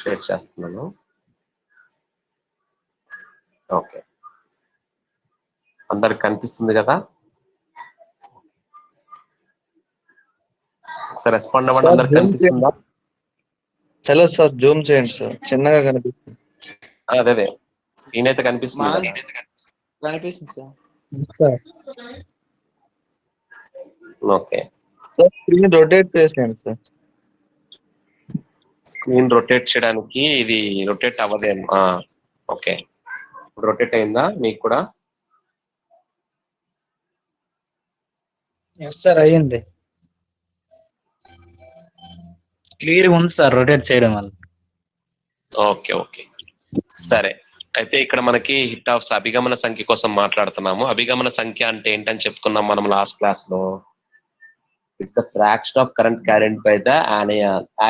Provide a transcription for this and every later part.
Share చేస్తున్నాను. Okay, అందరికి కనిపిస్తుంది కదా? ఒకసారి రెస్పాండ్ అవ్వండి. అందరికి కనిపిస్తుందా? హలో సార్, జూమ్ చేయండి సార్, చిన్నగా కనిపిస్తుంది. అదే స్క్రీన్ అయితే కనిపిస్తుంది కదా? కనిపిస్తుంది sir. Okay, sir screen rotate చేసేయండి సార్. స్క్రీన్ రొటేట్ చేయడానికి ఇది రొటేట్ అవ్వదేమో. ఓకే, రొటేట్ అయిందా మీకు కూడా? ఎస్ సార్, అయ్యింది. క్లియర్ ఉంది సార్ రొటేట్ చేయడం వల్ల. ఓకే ఓకే, సరే. అయితే ఇక్కడ మనకి హిట్ ఆఫ్స్ అభిగమన సంఖ్య కోసం మాట్లాడుతున్నాము. అభిగమన సంఖ్య అంటే ఏంటని చెప్పుకున్నాం మనం లాస్ట్ క్లాస్ లో. It's a fraction of current carried by the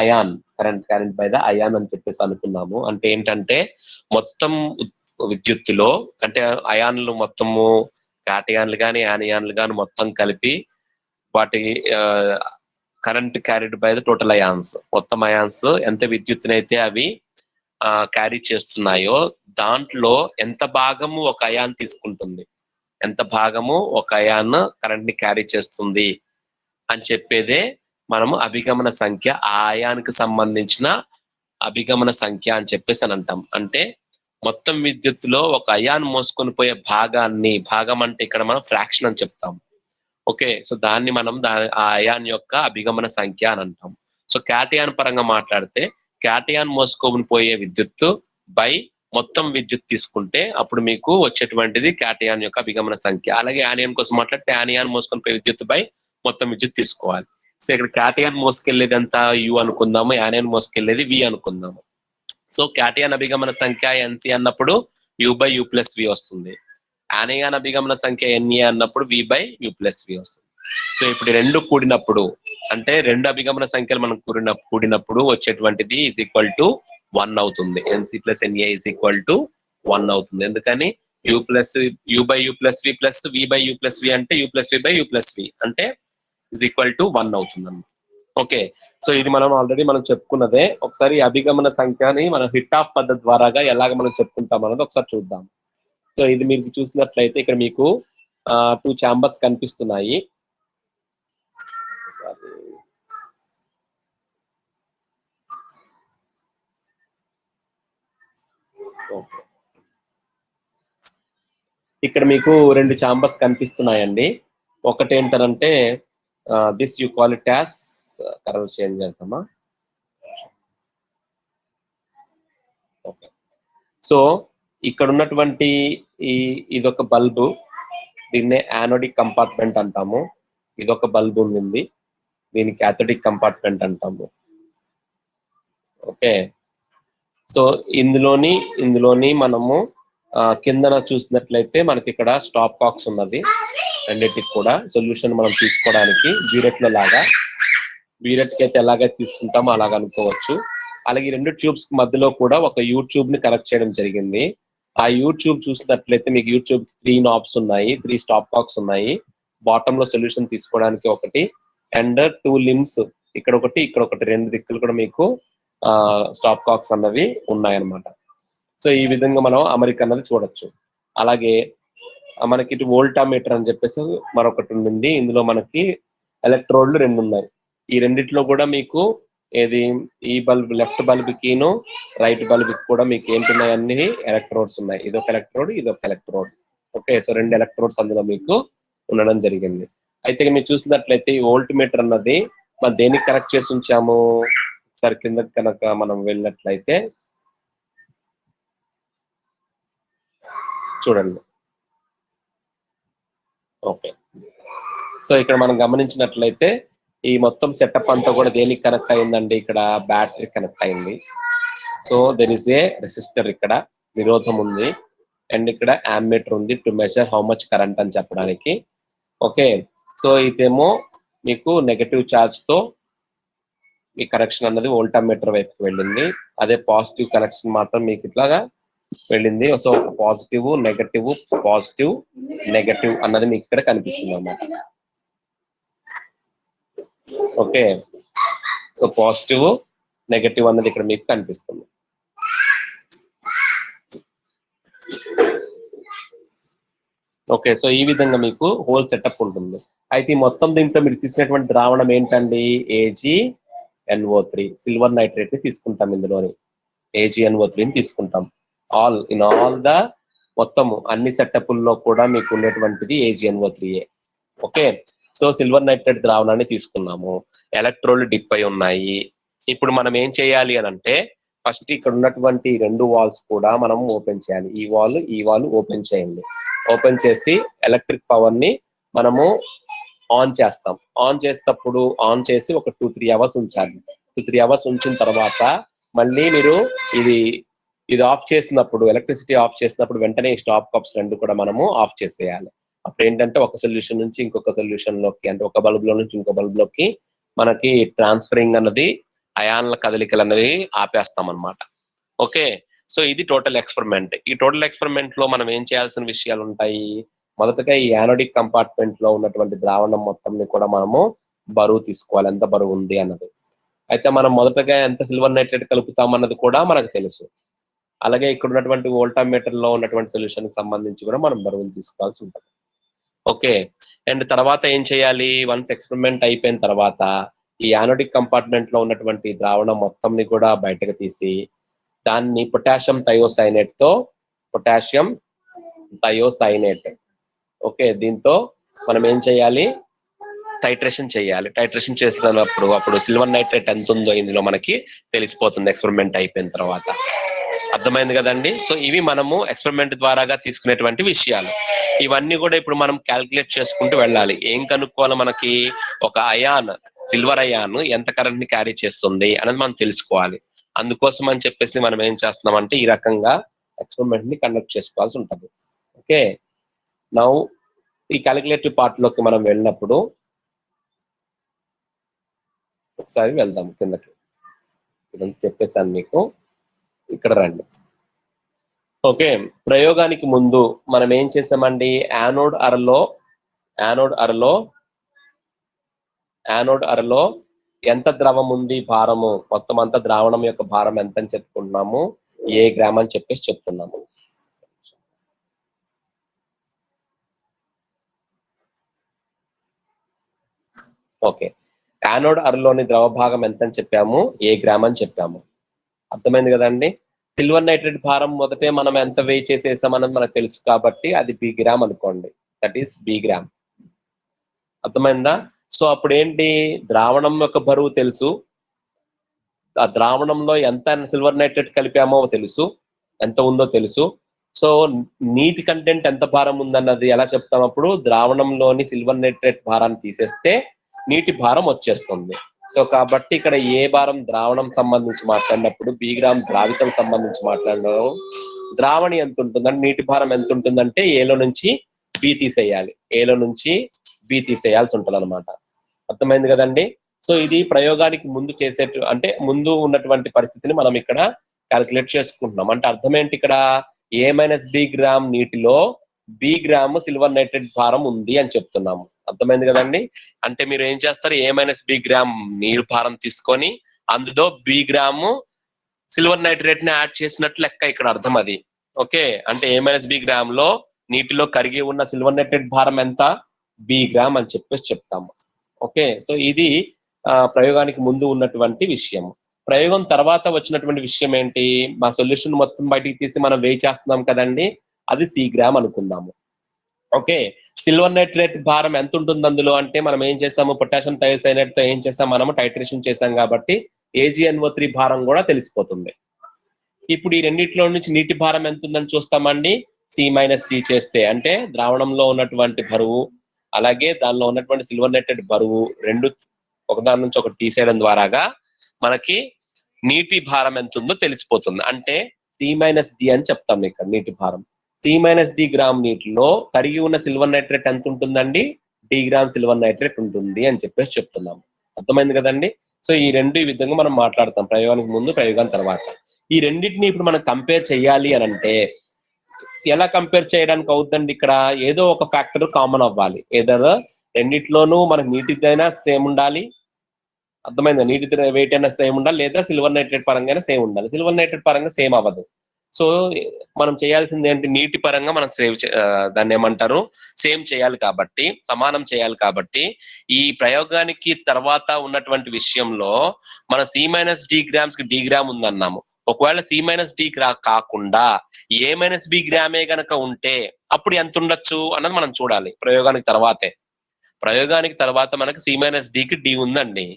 ion, current carried by the ion అని చెప్పేసి అనుకున్నాము. అంటే ఏంటంటే మొత్తం విద్యుత్తులో, అంటే అయాన్లు మొత్తము కాటయాన్లు కానీ యానియాన్లు కానీ మొత్తం కలిపి వాటి current carried by the total ions, మొత్తం అయాన్స్ ఎంత విద్యుత్తునైతే అవి క్యారీ చేస్తున్నాయో దాంట్లో ఎంత భాగము ఒక అయాన్ తీసుకుంటుంది, ఎంత భాగము ఒక అయాన్ కరెంట్ ని క్యారీ చేస్తుంది అని చెప్పేదే మనము అభిగమన సంఖ్య, ఆ అయానికి సంబంధించిన అభిగమన సంఖ్య అని చెప్పేసి అని అంటాం. అంటే మొత్తం విద్యుత్తులో ఒక అయాన్ మోసుకొని పోయే భాగాన్ని, భాగం అంటే ఇక్కడ మనం ఫ్రాక్షన్ అని చెప్తాం. ఓకే, సో దాన్ని మనం ఆ అయాన్ యొక్క అభిగమన సంఖ్య అని అంటాం. సో క్యాటయాన్ పరంగా మాట్లాడితే క్యాటయాన్ మోసుకొని పోయే విద్యుత్తు బై మొత్తం విద్యుత్ తీసుకుంటే అప్పుడు మీకు వచ్చేటువంటిది క్యాటయాన్ యొక్క అభిగమన సంఖ్య. అలాగే యానియాన్ కోసం మాట్లాడితే యానియాన్ మోసుకొని పోయే విద్యుత్ బై మొత్తం విద్యుత్ తీసుకోవాలి. సో ఇక్కడ క్యాటయాన్ మోసుకెళ్లేది ఎంత యు అనుకుందాము, యానియాన్ మోసుకెళ్లేది వి అనుకుందాము. సో క్యాటయాన్ అభిగమన సంఖ్య ఎన్సి అన్నప్పుడు యు బై యు ప్లస్ వి వస్తుంది. యానియాన్ అభిగమన సంఖ్య ఎన్ఏ అన్నప్పుడు వి బై యు ప్లస్ వి వస్తుంది. సో ఇప్పుడు రెండు కూడినప్పుడు, అంటే రెండు అభిగమన సంఖ్యలు మనం కూడినప్పుడు వచ్చేటువంటిది ఈజ్ ఈక్వల్ టు 1 అవుతుంది. NC plus NA is equal to 1 అవుతుంది. ఎందుకని U by U plus V plus V by U plus V అంటే U plus V by U plus V అంటే ఈజ్ ఈక్వల్ టు 1 అవుతుంది అన్నమాట. ఓకే, సో ఇది మనం already మనం చెప్పుకున్నదే. ఒకసారి అభిగమన సంఖ్యని మనం హిట్ ఆఫ్ పద్ధతి ద్వారాగా ఎలాగ మనం చెప్పుకుంటాం అన్నది ఒకసారి చూద్దాం. సో ఇది మీరు చూసినట్లయితే ఇక్కడ మీకు 2 ఛాంబర్స్ కనిపిస్తున్నాయి. ఇక్కడ మీకు 2 ఛాంబర్స్ కనిపిస్తున్నాయండి. ఒకటి ఏంటంటే this you call it as, colour change చేద్దామా? ఓకే, సో ఇక్కడ ఉన్నటువంటి ఇదొక బల్బు, దీన్నే యానోడిక్ కంపార్ట్మెంట్ అంటాము. ఇదొక బల్బు ఉంది, దీన్ని క్యాథోడిక్ కంపార్ట్మెంట్ అంటాము. ఓకే, సో ఇందులోని మనము కిందన చూసినట్లయితే మనకి ఇక్కడ స్టాప్ కాక్స్ ఉన్నది. రెండింటికి కూడా సొల్యూషన్ మనం తీసుకోవడానికి బ్యూరెట్ లో లాగా, బ్యూరెట్ కి అయితే ఎలాగైతే తీసుకుంటామో అలాగ అనుకోవచ్చు. అలాగే ఈ 2 ట్యూబ్స్ మధ్యలో కూడా ఒక యూట్యూబ్ ని కనెక్ట్ చేయడం జరిగింది. ఆ యూట్యూబ్ చూసినట్లయితే మీకు యూట్యూబ్ 3 నాబ్స్ ఉన్నాయి, 3 స్టాప్ కాక్స్ ఉన్నాయి. బాటమ్ లో సొల్యూషన్ తీసుకోవడానికి ఒకటి, అండ్ 2 లిమ్స్, ఇక్కడ ఒకటి ఇక్కడ ఒకటి, 2 దిక్కులు కూడా మీకు స్టాప్ కాక్స్ అన్నవి ఉన్నాయన్నమాట. సో ఈ విధంగా మనం అమరిక అన్నది చూడొచ్చు. అలాగే మనకి ఇటు వోల్టామీటర్ అని చెప్పేసి మరొకటి ఉంది. ఇందులో మనకి ఎలక్ట్రోడ్లు 2 ఉన్నాయి. ఈ రెండిట్లో కూడా మీకు ఏది, ఈ బల్బ్ లెఫ్ట్ బల్బ్ కిను రైట్ బల్బ్ కూడా మీకు ఏంటున్నాయి, అన్ని ఎలక్ట్రోడ్స్ ఉన్నాయి. ఇదొక ఎలక్ట్రోడ్, ఇదొక ఎలక్ట్రోడ్. ఓకే, సో 2 ఎలక్ట్రోడ్స్ అందులో మీకు ఉండడం జరిగింది. అయితే మీరు చూసినట్లయితే ఈ వోల్ట్ మీటర్ అన్నది మనం దేనికి కనెక్ట్ చేసి ఉంచాము, ఒకసారి కింద కనుక మనం వెళ్ళినట్లయితే చూడండి. ఓకే, సో ఇక్కడ మనం గమనించినట్లయితే ఈ మొత్తం సెటప్ అంతా కూడా దేనికి కనెక్ట్ అయిందండి, ఇక్కడ బ్యాటరీ కనెక్ట్ అయింది. So there is a resistor, ఇక్కడ నిరోధం ఉంది, అండ్ ఇక్కడ యామ్మీటర్ ఉంది to measure how much current అని చెప్పడానికి. ఓకే, సో ఇదేమో మీకు నెగటివ్ ఛార్జ్ తో ఈ కనెక్షన్ అన్నది వోల్టామీటర్ వైపుకి వెళ్ళింది. అదే పాజిటివ్ కనెక్షన్ మాత్రం మీకు ఇట్లాగా వెళ్ళింది. So positive negative positive negative అన్నది మీకు ఇక్కడ కనిపిస్తుంది అన్నమాట. ఓకే, సో పాజిటివ్ నెగటివ్ అన్నది ఇక్కడ మీకు కనిపిస్తుంది. ఓకే, సో ఈ విధంగా మీకు హోల్ సెటప్ ఉంటుంది. అయితే ఈ మొత్తం దీంట్లో మీరు తీసుకునేటువంటి ద్రావణం ఏంటండి? AgNO3 సిల్వర్ నైట్రేట్ ని తీసుకుంటాం. ఇందులోని AgNO3 ని తీసుకుంటాం. ఆల్ ద మొత్తము అన్ని సెటప్ల్లో కూడా మీకు ఉండేటువంటిది AgNO3. Okay, so silver nitrate ద్రావణాన్ని తీసుకున్నాము. ఎలక్ట్రోడ్లు డిప్ అయి ఉన్నాయి. ఇప్పుడు మనం ఏం చేయాలి అని అంటే, ఫస్ట్ ఇక్కడ ఉన్నటువంటి 2 వాల్స్ కూడా మనం ఓపెన్ చేయాలి. ఈ వాల్ ఓపెన్ చేయండి. ఓపెన్ చేసి ఎలక్ట్రిక్ పవర్ ని మనము ఆన్ చేస్తాం. ఆన్ చేసి ఒక 2-3 అవర్స్ ఉంచాలి. 2-3 అవర్స్ ఉంచిన తర్వాత మళ్ళీ మీరు ఇది ఆఫ్ చేసినప్పుడు, ఎలక్ట్రిసిటీ ఆఫ్ చేసినప్పుడు వెంటనే స్టాప్ కప్స్ 2 కూడా మనము ఆఫ్ చేసేయాలి. అప్పుడు ఏంటంటే ఒక సొల్యూషన్ నుంచి ఇంకొక సొల్యూషన్ లోకి, అంటే ఒక బల్బ్ లో నుంచి ఇంకో బల్బ్ లోకి మనకి ట్రాన్స్ఫరింగ్ అన్నది, అయాన్ల కదలికలు అనేవి ఆపేస్తాం అన్నమాట. ఓకే, సో ఇది టోటల్ ఎక్స్పెరిమెంట్. ఈ టోటల్ ఎక్స్పెరిమెంట్ లో మనం ఏం చేయాల్సిన విషయాలు ఉంటాయి? మొదటగా ఈ యానోడిక్ కంపార్ట్మెంట్ లో ఉన్నటువంటి ద్రావణం మొత్తంని కూడా మనము బరువు తీసుకోవాలి, ఎంత బరువు ఉంది అన్నది. అయితే మనం మొదటగా ఎంత సిల్వర్ నైట్రేట్ కలుపుతాం అన్నది కూడా మనకు తెలుసు. అలాగే ఇక్కడ ఉన్నటువంటి వోల్టామీటర్ లో ఉన్నటువంటి సొల్యూషన్ కి సంబంధించి కూడా మనం బరువులు తీసుకోవాల్సి ఉంటుంది. ఓకే, అండ్ తర్వాత ఏం చేయాలి? వన్స్ ఎక్స్పెరిమెంట్ అయిపోయిన తర్వాత ఈ యానోడిక్ కంపార్ట్మెంట్ లో ఉన్నటువంటి ద్రావణం మొత్తంని కూడా బయటకు తీసి దాన్ని పొటాషియం థయోసైనేట్, ఓకే, దీంతో మనం ఏం చేయాలి? టైట్రేషన్ చేయాలి. టైట్రేషన్ చేస్తున్నప్పుడు అప్పుడు సిల్వర్ నైట్రేట్ ఎంత ఉందో ఇందులో మనకి తెలిసిపోతుంది ఎక్స్పెరిమెంట్ అయిపోయిన తర్వాత. అర్థమైంది కదండి? సో ఇవి మనము ఎక్స్పెరిమెంట్ ద్వారాగా తీసుకునేటువంటి విషయాలు. ఇవన్నీ కూడా ఇప్పుడు మనం క్యాల్కులేట్ చేసుకుంటూ వెళ్ళాలి. ఏం కనుక్కోవాలి? మనకి ఒక సిల్వర్ అయాన్ ఎంత కరెంట్ ని క్యారీ చేస్తుంది అనేది మనం తెలుసుకోవాలి. అందుకోసం అని చెప్పేసి మనం ఏం చేస్తున్నామంటే ఈ రకంగా ఎక్స్పెరిమెంట్ ని కండక్ట్ చేసుకోవాల్సి ఉంటుంది. ఓకే, నౌ ఈ క్యాలిక్యులేటివ్ పార్ట్ లోకి మనం వెళ్ళినప్పుడు ఒకసారి వెళ్దాం కిందకి. ఇదంతా చెప్పేసాను మీకు, ఇక్కడ రండి. ఓకే, ప్రయోగానికి ముందు మనం ఏం చేసామండి? యానోడ్ అరలో ఎంత ద్రవం ఉంది, భారము మొత్తం అంతా ద్రావణం యొక్క భారం ఎంత అని చెప్పుకుంటున్నాము? ఏ గ్రామ్ అని చెప్పేసి చెప్తున్నాము. ఓకే, యానోడ్ అరలోని ద్రవ భాగం ఎంత అని చెప్పాము? ఏ గ్రామ్ అని చెప్పాము. అర్థమైంది కదండి? సిల్వర్ నైట్రేట్ భారం మొదటే మనం ఎంత వెయిట్ చేసేసామన్నది మనకు తెలుసు కాబట్టి అది బి గ్రామ్ అనుకోండి. That is b gram. అర్థమైందా? సో అప్పుడు ఏంటి? ద్రావణం యొక్క బరువు తెలుసు, ఆ ద్రావణంలో ఎంత సిల్వర్ నైట్రేట్ కలిపామో తెలుసు, ఎంత ఉందో తెలుసు. సో నీటి కంటెంట్ ఎంత భారం ఉందన్నది ఎలా చెప్తాం? అప్పుడు ద్రావణంలోని సిల్వర్ నైట్రేట్ భారాన్ని తీసేస్తే నీటి భారం వచ్చేస్తుంది. సో కాబట్టి ఇక్కడ ఏ భారం ద్రావణం సంబంధించి మాట్లాడినప్పుడు, బి గ్రామ్ ద్రావితం సంబంధించి మాట్లాడినప్పుడు ద్రావణి ఎంత ఉంటుందంటే, నీటి భారం ఎంత ఉంటుందంటే ఏలో నుంచి బి తీసేయాల్సి ఉంటుంది అనమాట. అర్థమైంది కదండి? సో ఇది ప్రయోగానికి ముందు ముందు ఉన్నటువంటి పరిస్థితిని మనం ఇక్కడ క్యాల్కులేట్ చేసుకుంటున్నాం. అంటే అర్థం ఏంటి? ఇక్కడ A-B గ్రామ్ నీటిలో బి గ్రాము సిల్వర్ నైట్రేట్ భారం ఉంది అని చెప్తున్నాము. అర్థమైంది కదండి? అంటే మీరు ఏం చేస్తారు? A-B గ్రామ్ నీరు భారం తీసుకొని అందులో బి గ్రాము సిల్వర్ నైట్రేట్ ని యాడ్ చేసినట్లు లెక్క ఇక్కడ అర్థం అది. ఓకే, అంటే A-B గ్రామ్ లో నీటిలో కరిగి ఉన్న సిల్వర్ నైట్రేట్ భారం ఎంత? బి గ్రామ్ అని చెప్పేసి చెప్తాము. ఓకే, సో ఇది ప్రయోగానికి ముందు ఉన్నటువంటి విషయం. ప్రయోగం తర్వాత వచ్చినటువంటి విషయం ఏంటి? మా సొల్యూషన్ మొత్తం బయటికి తీసి మనం వేయి చేస్తున్నాం కదండి, అది సి గ్రామ్ అనుకుందాము. ఓకే, సిల్వర్ నైట్రేట్ భారం ఎంత ఉంటుంది అందులో అంటే మనం ఏం చేసాము? పొటాషియం థయోసైనేట్ తో ఏం చేసాం? మనము టైట్రేషన్ చేసాం కాబట్టి AgNO3 భారం కూడా తెలిసిపోతుంది. ఇప్పుడు ఈ రెండిట్లో నుంచి నీటి భారం ఎంత ఉందని చూస్తామండి. C-D చేస్తే అంటే ద్రావణంలో ఉన్నటువంటి బరువు అలాగే దానిలో ఉన్నటువంటి సిల్వర్ నైట్రేట్ బరువు రెండు ఒకదాని నుంచి ఒకటి తీసేయడం ద్వారాగా మనకి నీటి భారం ఎంత ఉందో తెలిసిపోతుంది. అంటే C-D అని చెప్తాం ఇక్కడ నీటి భారం. C-D గ్రామ్ నీటిలో కరిగి ఉన్న సిల్వర్ నైట్రేట్ ఎంత ఉంటుందండి? D గ్రామ్ సిల్వర్ నైట్రేట్ ఉంటుంది అని చెప్పేసి చెప్తున్నాం. అర్థమైంది కదండి? సో ఈ విధంగా మనం మాట్లాడతాం, ప్రయోగానికి ముందు, ప్రయోగం తర్వాత. ఈ రెండింటిని ఇప్పుడు మనం కంపేర్ చేయాలి అని అంటే ఎలా కంపేర్ చేయడానికి అవుతుందండి? ఇక్కడ ఏదో ఒక ఫ్యాక్టర్ కామన్ అవ్వాలి. ఏదో రెండిట్లోనూ మనకు నీటిదైనా సేమ్ ఉండాలి, అర్థమైందా? నీటి వెయిట్ అయినా సేమ్ ఉండాలి, లేదా సిల్వర్ నైట్రేట్ పరంగా సేమ్ ఉండాలి. సిల్వర్ నైట్రేట్ పరంగా సేమ్ అవ్వదు. సో మనం చేయాల్సింది ఏంటి, నీటి పరంగా మనం దాన్ని ఏమంటారు, సేమ్ చేయాలి కాబట్టి, సమానం చేయాలి కాబట్టి ఈ ప్రయోగానికి తర్వాత ఉన్నటువంటి విషయంలో మన C-D గ్రామ్స్ కి D గ్రామ్ ఉందన్నాము. ఒకవేళ C-D కాకుండా A-B గ్రామే గనక ఉంటే అప్పుడు ఎంత ఉండొచ్చు అన్నది మనం చూడాలి ప్రయోగానికి తర్వాతే. ప్రయోగానికి తర్వాత మనకి C-D కి D ఉందండి.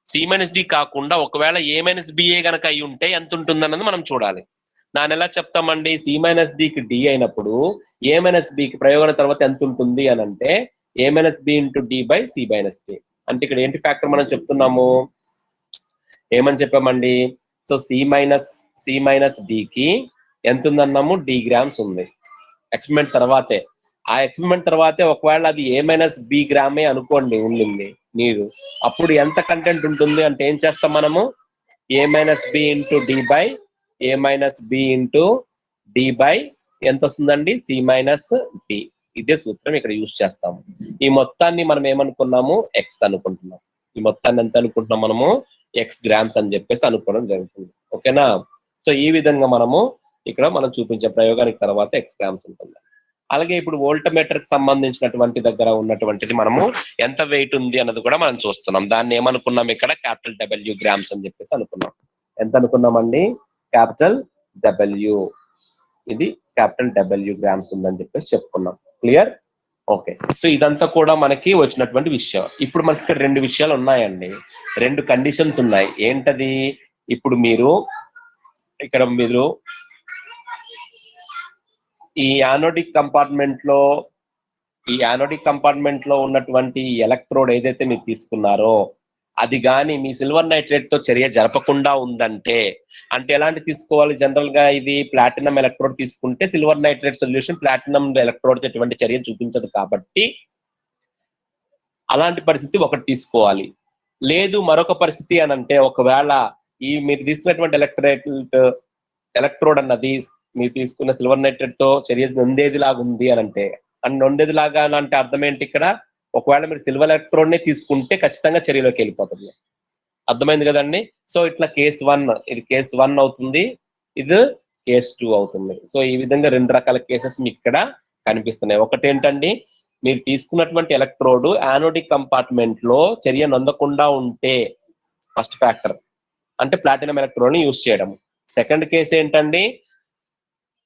C-D కాకుండా ఒకవేళ A-B గనక అయి ఉంటే ఎంత ఉంటుంది అన్నది మనం చూడాలి. దాన్ని ఎలా చెప్తామండి? C-D కి D అయినప్పుడు A-B కి ప్రయోగం తర్వాత ఎంత ఉంటుంది అని అంటే A-B into D by C-D. అంటే ఇక్కడ ఏంటి ఫ్యాక్టర్ మనం చెప్తున్నాము, ఏమని చెప్పామండి? సో C-D కి ఎంత ఉందన్నాము? D గ్రామ్స్ ఉంది. ఎక్స్పెరిమెంట్ తర్వాతే, ఆ ఎక్స్పెరిమెంట్ తర్వాతే ఒకవేళ అది A-B గ్రామే అనుకోండి ఉండింది నీరు, అప్పుడు ఎంత కంటెంట్ ఉంటుంది అంటే ఏం చేస్తాం మనము? A-B into D by A-B into D by ఎంత వస్తుందండి? C-D. ఇదే సూత్రం ఇక్కడ యూజ్ చేస్తాము. ఈ మొత్తాన్ని మనం ఏమనుకున్నాము? ఎక్స్ అనుకుంటున్నాం. ఈ మొత్తాన్ని ఎంత అనుకుంటున్నాం మనము? ఎక్స్ గ్రామ్స్ అని చెప్పేసి అనుకోవడం జరుగుతుంది. ఓకేనా? సో ఈ విధంగా మనము ఇక్కడ మనం చూపించే ప్రయోగానికి తర్వాత ఎక్స్ గ్రామ్స్ ఉంటుంది. అలాగే ఇప్పుడు వోల్టమీటర్ కి సంబంధించినటువంటి దగ్గర ఉన్నటువంటిది మనము ఎంత వెయిట్ ఉంది అన్నది కూడా మనం చూస్తున్నాం. దాన్ని ఏమనుకున్నాం ఇక్కడ? క్యాపిటల్ W గ్రామ్స్ అని చెప్పేసి అనుకున్నాం. ఎంత అనుకున్నామండి? Capital W. ఇది క్యాపిటల్ W గ్రామ్స్ ఉందని చెప్పేసి చెప్పుకున్నాం. క్లియర్? ఓకే. సో ఇదంతా కూడా మనకి వచ్చినటువంటి విషయం. ఇప్పుడు మనకి ఇక్కడ 2 విషయాలు ఉన్నాయండి, 2 కండిషన్స్ ఉన్నాయి. ఏంటది? ఇప్పుడు మీరు ఈ యానోడిక్ కంపార్ట్మెంట్ లో ఉన్నటువంటి ఎలక్ట్రోడ్ ఏదైతే మీరు తీసుకున్నారో అది కానీ మీ సిల్వర్ నైట్రేట్ తో చర్య జరపకుండా ఉందంటే, అంటే ఎలాంటి తీసుకోవాలి? జనరల్ గా ఇది ప్లాటినం ఎలక్ట్రోడ్ తీసుకుంటే silver nitrate solution platinum electrode ఎటువంటి చర్య చూపించదు కాబట్టి అలాంటి పరిస్థితి ఒకటి తీసుకోవాలి. లేదు మరొక పరిస్థితి అని అంటే, ఒకవేళ ఈ మీరు తీసుకున్నటువంటి ఎలక్ట్రోడ్ అన్నది మీరు తీసుకున్న సిల్వర్ నైట్రేట్ తో చర్య నొందేది లాగా ఉంది అని అంటే, నొందేది లాగా అంటే అర్థం ఏంటి ఇక్కడ? ఒకవేళ మీరు సిల్వర్ ఎలక్ట్రోడ్ నే తీసుకుంటే ఖచ్చితంగా చర్యలోకి వెళ్ళిపోతుంది. అర్థమైంది కదండి? సో ఇట్లా కేస్ 1, ఇది కేస్ 1 అవుతుంది, ఇది కేస్ 2 అవుతుంది. సో ఈ విధంగా 2 రకాల కేసెస్ మీకు ఇక్కడ కనిపిస్తున్నాయి. ఒకటి ఏంటండి, మీరు తీసుకున్నటువంటి ఎలక్ట్రోడ్ యానోడిక్ కంపార్ట్మెంట్ లో చర్య నొందకుండా ఉంటే ఫస్ట్ ఫ్యాక్టర్, అంటే ప్లాటినం ఎలక్ట్రోడ్ ని యూజ్ చేయడం. సెకండ్ కేసు ఏంటండి?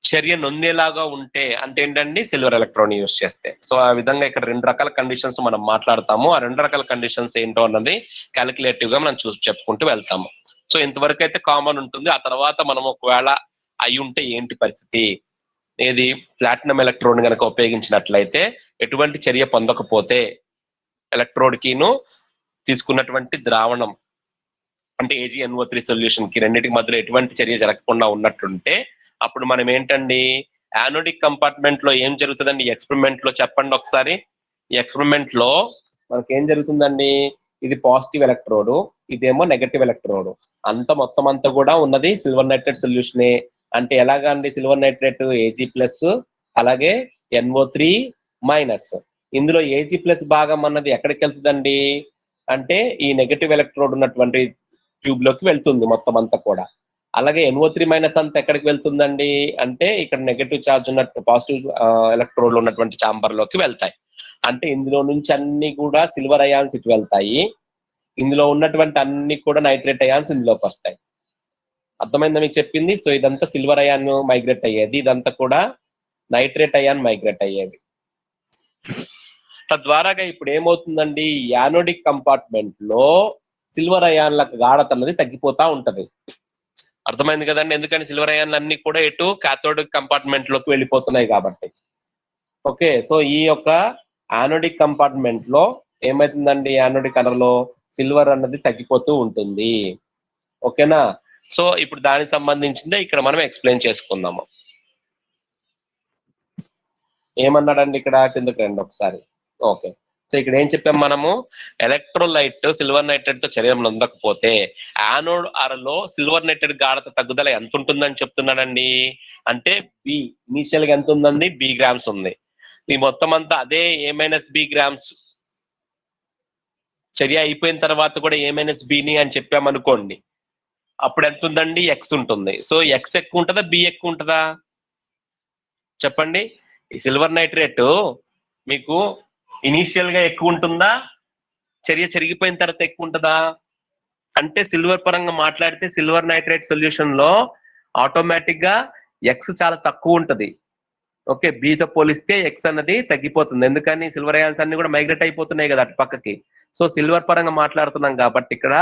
చర్య నొందేలాగా ఉంటే, అంటే ఏంటండి? సిల్వర్ ఎలక్ట్రోడ్ యూజ్ చేస్తే. సో ఆ విధంగా ఇక్కడ 2 రకాల కండిషన్స్ మనం మాట్లాడతాము. ఆ 2 రకాల కండిషన్స్ ఏంటో అన్నది క్యాలిక్యులేటివ్ గా మనం చెప్పుకుంటూ వెళ్తాము. సో ఇంతవరకు అయితే కామన్ ఉంటుంది. ఆ తర్వాత మనం ఒకవేళ అయి ఉంటే ఏంటి పరిస్థితి, ఏది ప్లాటినం ఎలక్ట్రోడ్ కనుక ఉపయోగించినట్లయితే ఎటువంటి చర్య పొందకపోతే ఎలక్ట్రోడ్ కిను తీసుకున్నటువంటి ద్రావణం అంటే AgNO3 సొల్యూషన్ కి రెండింటికి మధ్యలో ఎటువంటి చర్య జరగకుండా ఉన్నట్టుంటే అప్పుడు మనం ఏంటండి, యానోడిక్ కంపార్ట్మెంట్ లో ఏం జరుగుతుందండి? ఎక్స్పెరిమెంట్ లో చెప్పండి ఒకసారి. ఈ ఎక్స్పెరిమెంట్ లో మనకి ఏం జరుగుతుందండి? ఇది పాజిటివ్ ఎలక్ట్రోడ్, ఇదేమో నెగటివ్ ఎలక్ట్రోడ్. మొత్తం అంతా కూడా ఉన్నది సిల్వర్ నైట్రేట్ సొల్యూషనే. అంటే ఎలాగా అండి? సిల్వర్ నైట్రేట్ Ag+, అలాగే NO3-. ఇందులో Ag+ భాగం అన్నది ఎక్కడికి వెళ్తుందండి అంటే ఈ నెగటివ్ ఎలక్ట్రోడ్ ఉన్నటువంటి ట్యూబ్ లోకి వెళ్తుంది మొత్తం అంతా కూడా. అలాగే NO3- అంతా ఎక్కడికి వెళ్తుందండి అంటే ఇక్కడ నెగటివ్ చార్జ్ ఉన్నట్టు పాజిటివ్ ఎలక్ట్రోడ్ ఉన్నటువంటి ఛాంబర్ లోకి వెళ్తాయి. అంటే ఇందులో నుంచి అన్ని కూడా సిల్వర్ అయాన్స్ ఇటు వెళ్తాయి, ఇందులో ఉన్నటువంటి అన్ని కూడా నైట్రేట్ అయాన్స్ ఇందులోకి వస్తాయి. అర్థమైందా మీకు చెప్పింది? సో ఇదంతా సిల్వర్ అయాన్ మైగ్రేట్ అయ్యేది, ఇదంతా కూడా నైట్రేట్ అయాన్ మైగ్రేట్ అయ్యేది. తద్వారాగా ఇప్పుడు ఏమవుతుందండి, యానోడిక్ కంపార్ట్మెంట్ లో సిల్వర్ అయాన్ల గాఢత అన్నది తగ్గిపోతా ఉంటది. అర్థమైంది కదండి? ఎందుకని సిల్వర్ అయాన్లు అన్ని కూడా ఎటు కాథోడిక్ కంపార్ట్మెంట్ లోకి వెళ్ళిపోతున్నాయి కాబట్టి. ఓకే. సో ఈ యొక్క యానోడిక్ కంపార్ట్మెంట్ లో ఏమైతుందండి, యానోడిక్ కలర్లో సిల్వర్ అన్నది తగ్గిపోతూ ఉంటుంది. ఓకేనా? సో ఇప్పుడు దానికి సంబంధించిందే ఇక్కడ మనం ఎక్స్ప్లెయిన్ చేసుకుందాము. ఏమన్నాడండి ఇక్కడ? కిందకి రండి ఒకసారి. ఓకే. సో ఇక్కడ ఏం చెప్పాం మనము, ఎలక్ట్రోలైట్ సిల్వర్ నైట్రేట్ తో చర్య నొందకపోతే యానోడ్ అరలో సిల్వర్ నైట్రేట్ గాఢత తగ్గుదల ఎంత ఉంటుందని చెప్తున్నాడండి అంటే బి. ఇనిషియల్ గా ఎంత ఉందండి? B గ్రామ్స్ ఉంది. ఈ మొత్తం అంతా అదే A-B గ్రామ్స్ చర్య అయిపోయిన తర్వాత కూడా ఏ మైనస్ బిని అని చెప్పామనుకోండి, అప్పుడు ఎంత ఉందండి? ఎక్స్ ఉంటుంది. సో ఎక్స్ ఎక్కువ ఉంటుందా, బి ఎక్కువ ఉంటుందా చెప్పండి? ఈ సిల్వర్ నైట్రేట్ మీకు ఇనీషియల్ గా ఎక్కువ ఉంటుందా, చర్య జరిగిపోయిన తర్వాత ఎక్కువ ఉంటుందా? అంటే సిల్వర్ పరంగా మాట్లాడితే సిల్వర్ నైట్రేట్ సొల్యూషన్ లో ఆటోమేటిక్ గా ఎక్స్ చాలా తక్కువ ఉంటది. ఓకే, బీతో పోలిస్తే ఎక్స్ అన్నది తగ్గిపోతుంది. ఎందుకని? సిల్వర్ అయాన్స్ అన్ని కూడా మైగ్రేట్ అయిపోతున్నాయి కదా అటు పక్కకి. సో సిల్వర్ పరంగా మాట్లాడుతున్నాం కాబట్టి ఇక్కడ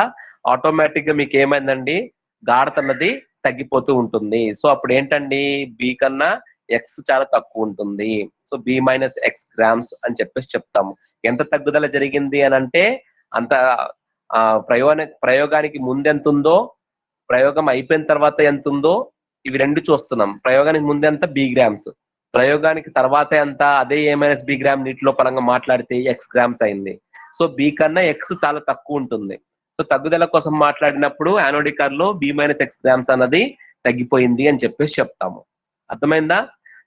ఆటోమేటిక్ గా మీకు ఏమైందండి? గాఢత అన్నది తగ్గిపోతూ ఉంటుంది. సో అప్పుడు ఏంటండి? బి కన్నా ఎక్స్ చాలా తక్కువ ఉంటుంది. So b minus x grams అని చెప్పేసి చెప్తాము. ఎంత తగ్గుదల జరిగింది అని అంటే అంత ప్రయోగానికి ముందెంత ఉందో, ప్రయోగం అయిపోయిన తర్వాత ఎంత ఉందో, ఇవి రెండు చూస్తున్నాం. ప్రయోగానికి ముందెంత బి గ్రామ్స్, ప్రయోగానికి తర్వాత ఎంత అదే ఏ మైనస్ బి గ్రామ్ నీటిలో పరంగా మాట్లాడితే ఎక్స్ గ్రామ్స్ అయింది. సో బి కన్నా ఎక్స్ చాలా తక్కువ ఉంటుంది. సో తగ్గుదల కోసం మాట్లాడినప్పుడు యానోడికర్ లో బి మైనస్ ఎక్స్ గ్రామ్స్ అన్నది తగ్గిపోయింది అని చెప్పేసి చెప్తాము. అర్థమైందా?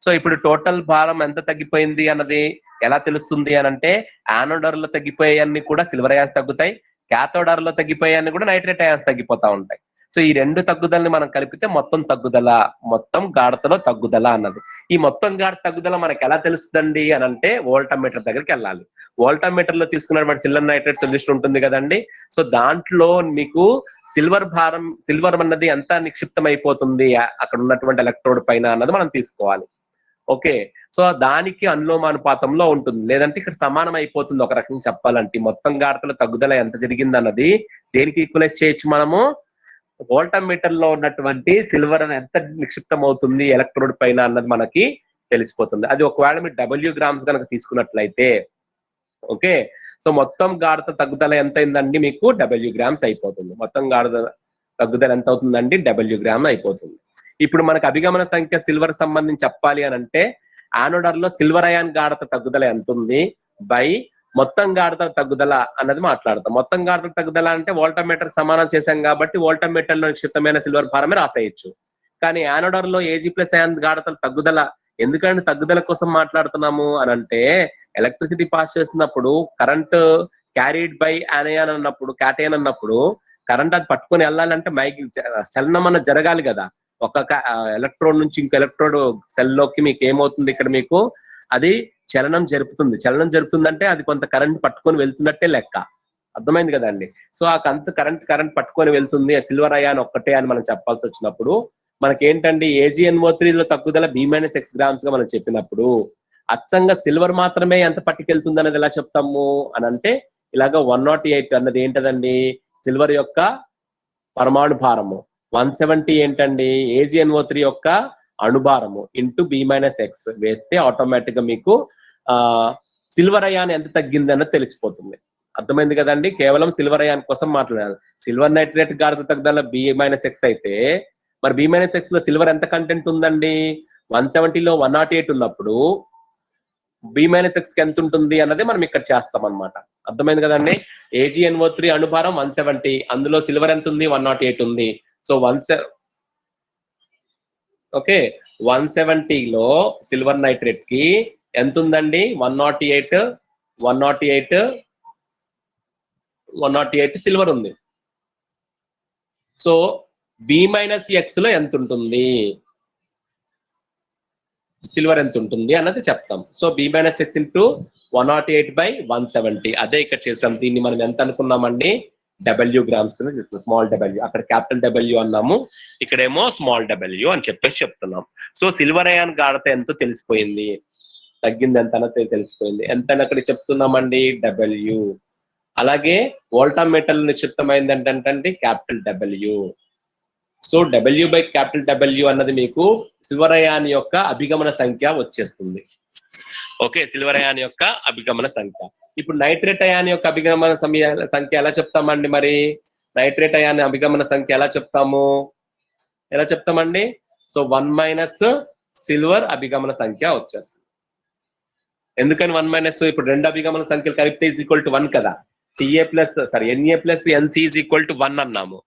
సో ఇప్పుడు టోటల్ భారం ఎంత తగ్గిపోయింది అన్నది ఎలా తెలుస్తుంది అని అంటే, యానోడర్ లో తగ్గిపోయాయన్ని కూడా సిల్వర్ అయాన్స్ తగ్గుతాయి, క్యాథోడర్ లో తగ్గిపోయాయన్ని కూడా నైట్రేట్ అయాన్స్ తగ్గిపోతా ఉంటాయి. సో ఈ రెండు తగ్గుదలని మనం కలిపితే మొత్తం తగ్గుదల, మొత్తం గాఢతలో తగ్గుదల అన్నది. ఈ మొత్తం గాఢత తగ్గుదల మనకి ఎలా తెలుస్తుందండి అని అంటే వోల్టామీటర్ దగ్గరికి వెళ్ళాలి. వోల్టామీటర్ లో తీసుకున్నటువంటి సిల్వర్ నైట్రేట్ సొల్యూషన్ ఉంటుంది కదండి. సో దాంట్లో మీకు సిల్వర్ అన్నది ఎంత నిక్షిప్తం అయిపోతుంది అక్కడ ఉన్నటువంటి ఎలక్ట్రోడ్ పైన అన్నది మనం తీసుకోవాలి. ఓకే, సో దానికి అనులోమానుపాతంలో ఉంటుంది, లేదంటే ఇక్కడ సమానం అయిపోతుంది. ఒక రకంగా చెప్పాలంటే మొత్తం గాఢతలో తగ్గుదల ఎంత జరిగింది అన్నది దేనికి ఈక్వలైజ్ చేయొచ్చు మనము? వోల్టామీటర్ లో ఉన్నటువంటి సిల్వర్ అని ఎంత నిక్షిప్తం అవుతుంది ఎలక్ట్రోడ్ పైన అన్నది మనకి తెలిసిపోతుంది. అది ఒకవేళ మీరు డబ్ల్యూ గ్రామ్స్ కనుక తీసుకున్నట్లయితే, ఓకే, సో మొత్తం గాఢత తగ్గుదల ఎంత అయిందండి? మీకు డబ్ల్యూ గ్రామ్స్ అయిపోతుంది. మొత్తం గాఢత తగ్గుదల ఎంత అవుతుందండి? డబ్ల్యూ గ్రామ్ అయిపోతుంది. ఇప్పుడు మనకు అభిగమన సంఖ్య సిల్వర్ సంబంధించి చెప్పాలి అని అంటే యానోడర్ లో సిల్వర్ అయాన్ గాఢత తగ్గుదల ఎంత ఉంది బై మొత్తం గాఢత తగ్గుదల అన్నది మాట్లాడతాం. మొత్తం గాఢత తగ్గుదల అంటే వోల్టామీటర్ సమానం చేశాం కాబట్టి వోల్టామీటర్ లో నిక్షిప్తమైన సిల్వర్ భారమే రాసేయచ్చు. కానీ యానోడర్ లో ఏజీ ప్లస్ అయాన్ గాఢత తగ్గుదల, ఎందుకంటే తగ్గుదల కోసం మాట్లాడుతున్నాము అని అంటే ఎలక్ట్రిసిటీ పాస్ చేస్తున్నప్పుడు కరెంట్ క్యారీడ్ బై యానయాన్ అన్నప్పుడు, క్యాటయాన్ అన్నప్పుడు కరెంట్ అది పట్టుకొని వెళ్ళాలంటే చలనం అన్న జరగాలి కదా. ఒక ఎలక్ట్రోడ్ నుంచి ఇంకో ఎలక్ట్రోడ్ సెల్ లోకి మీకు ఏమవుతుంది? ఇక్కడ మీకు అది చలనం జరుపుతుంది. చలనం జరుపుతుందంటే అది కొంత కరెంట్ పట్టుకొని వెళ్తున్నట్టే లెక్క. అర్థమైంది కదండి. సో ఆ కరెంట్ పట్టుకొని వెళ్తుంది సిల్వర్ అయాన్ ఒక్కటే అని మనం చెప్పాల్సి వచ్చినప్పుడు మనకేంటండి? AgNO3 లో తగ్గుదల బి మైనస్ ఎక్స్ గ్రామ్స్ గా మనం చెప్పినప్పుడు అచ్చంగా సిల్వర్ మాత్రమే ఎంత పట్టుకెళ్తుంది అనేది ఎలా చెప్తాము అని అంటే ఇలాగ 108 అన్నది ఏంటదండి? సిల్వర్ యొక్క పరమాణు భారము. 170 ఏంటండి? AgNO3 యొక్క అణుభారము ఇంటూ బి మైనస్ ఎక్స్ వేస్తే ఆటోమేటిక్ గా మీకు సిల్వర్ అయాన్ ఎంత తగ్గింది అన్నది తెలిసిపోతుంది. అర్థమైంది కదండి. కేవలం సిల్వర్ అయాన్ కోసం మాట్లాడాలి. సిల్వర్ నైట్రేట్ గాఢత తగ్గుదల బి మైనస్ ఎక్స్ అయితే మరి బి మైనస్ ఎక్స్ లో సిల్వర్ ఎంత కంటెంట్ ఉందండి? 170లో 108 ఉన్నప్పుడు బి మైనస్ ఎక్స్ కి ఎంత ఉంటుంది అన్నది మనం ఇక్కడ చేస్తాం అనమాట. అర్థమైంది కదండి. AgNO3 అణుభారం 170, అందులో సిల్వర్ ఎంత ఉంది? 108 ఉంది. సో 170లో సిల్వర్ నైట్రేట్ కి ఎంత ఉందండి? 108 సిల్వర్ ఉంది. సో బి మైనస్ ఎక్స్ లో ఎంత ఉంటుంది, సిల్వర్ ఎంత ఉంటుంది అన్నది చెప్తాం. So b minus x into 108/170 అదే ఇక్కడ చేసాం. దీన్ని మనం ఎంత అనుకున్నామండి? డబ్ల్యూ గ్రామ్స్ స్మాల్ డబ్ల్యూ, అక్కడ క్యాపిటల్ డబ్ల్యూ అన్నాము, ఇక్కడేమో స్మాల్ డబ్ల్యూ అని చెప్పేసి చెప్తున్నాం. సో సిల్వర్ అయాన్ గాఢత ఎంతో తెలిసిపోయింది, తగ్గింది ఎంత అన్నది తెలిసిపోయింది. ఎంత అక్కడ చెప్తున్నామండి? డబ్ల్యూ. అలాగే వోల్టామీటర్ నిక్షిప్తమైంది ఏంటంటే క్యాపిటల్ డబ్ల్యూ. సో W/క్యాపిటల్ అన్నది మీకు సిల్వర్ అయాన్ యొక్క అభిగమన సంఖ్య వచ్చేస్తుంది. ఓకే, సిల్వర్ అయాన్ యొక్క అభిగమన సంఖ్య. ఇప్పుడు నైట్రేట్ అయాన్ యొక్క అభిగమన సంఖ్య ఎలా చెప్తామండి? మరి నైట్రేట్ అయాన్ అభిగమన సంఖ్య ఎలా చెప్తామండి? సో 1 - సిల్వర్ అభిగమన సంఖ్య వచ్చేస్తుంది. ఎందుకని 1 - ఇప్పుడు రెండు అభిగమన సంఖ్యలు కలిపితే =1 కదా. Na+NC =1 అన్నాము.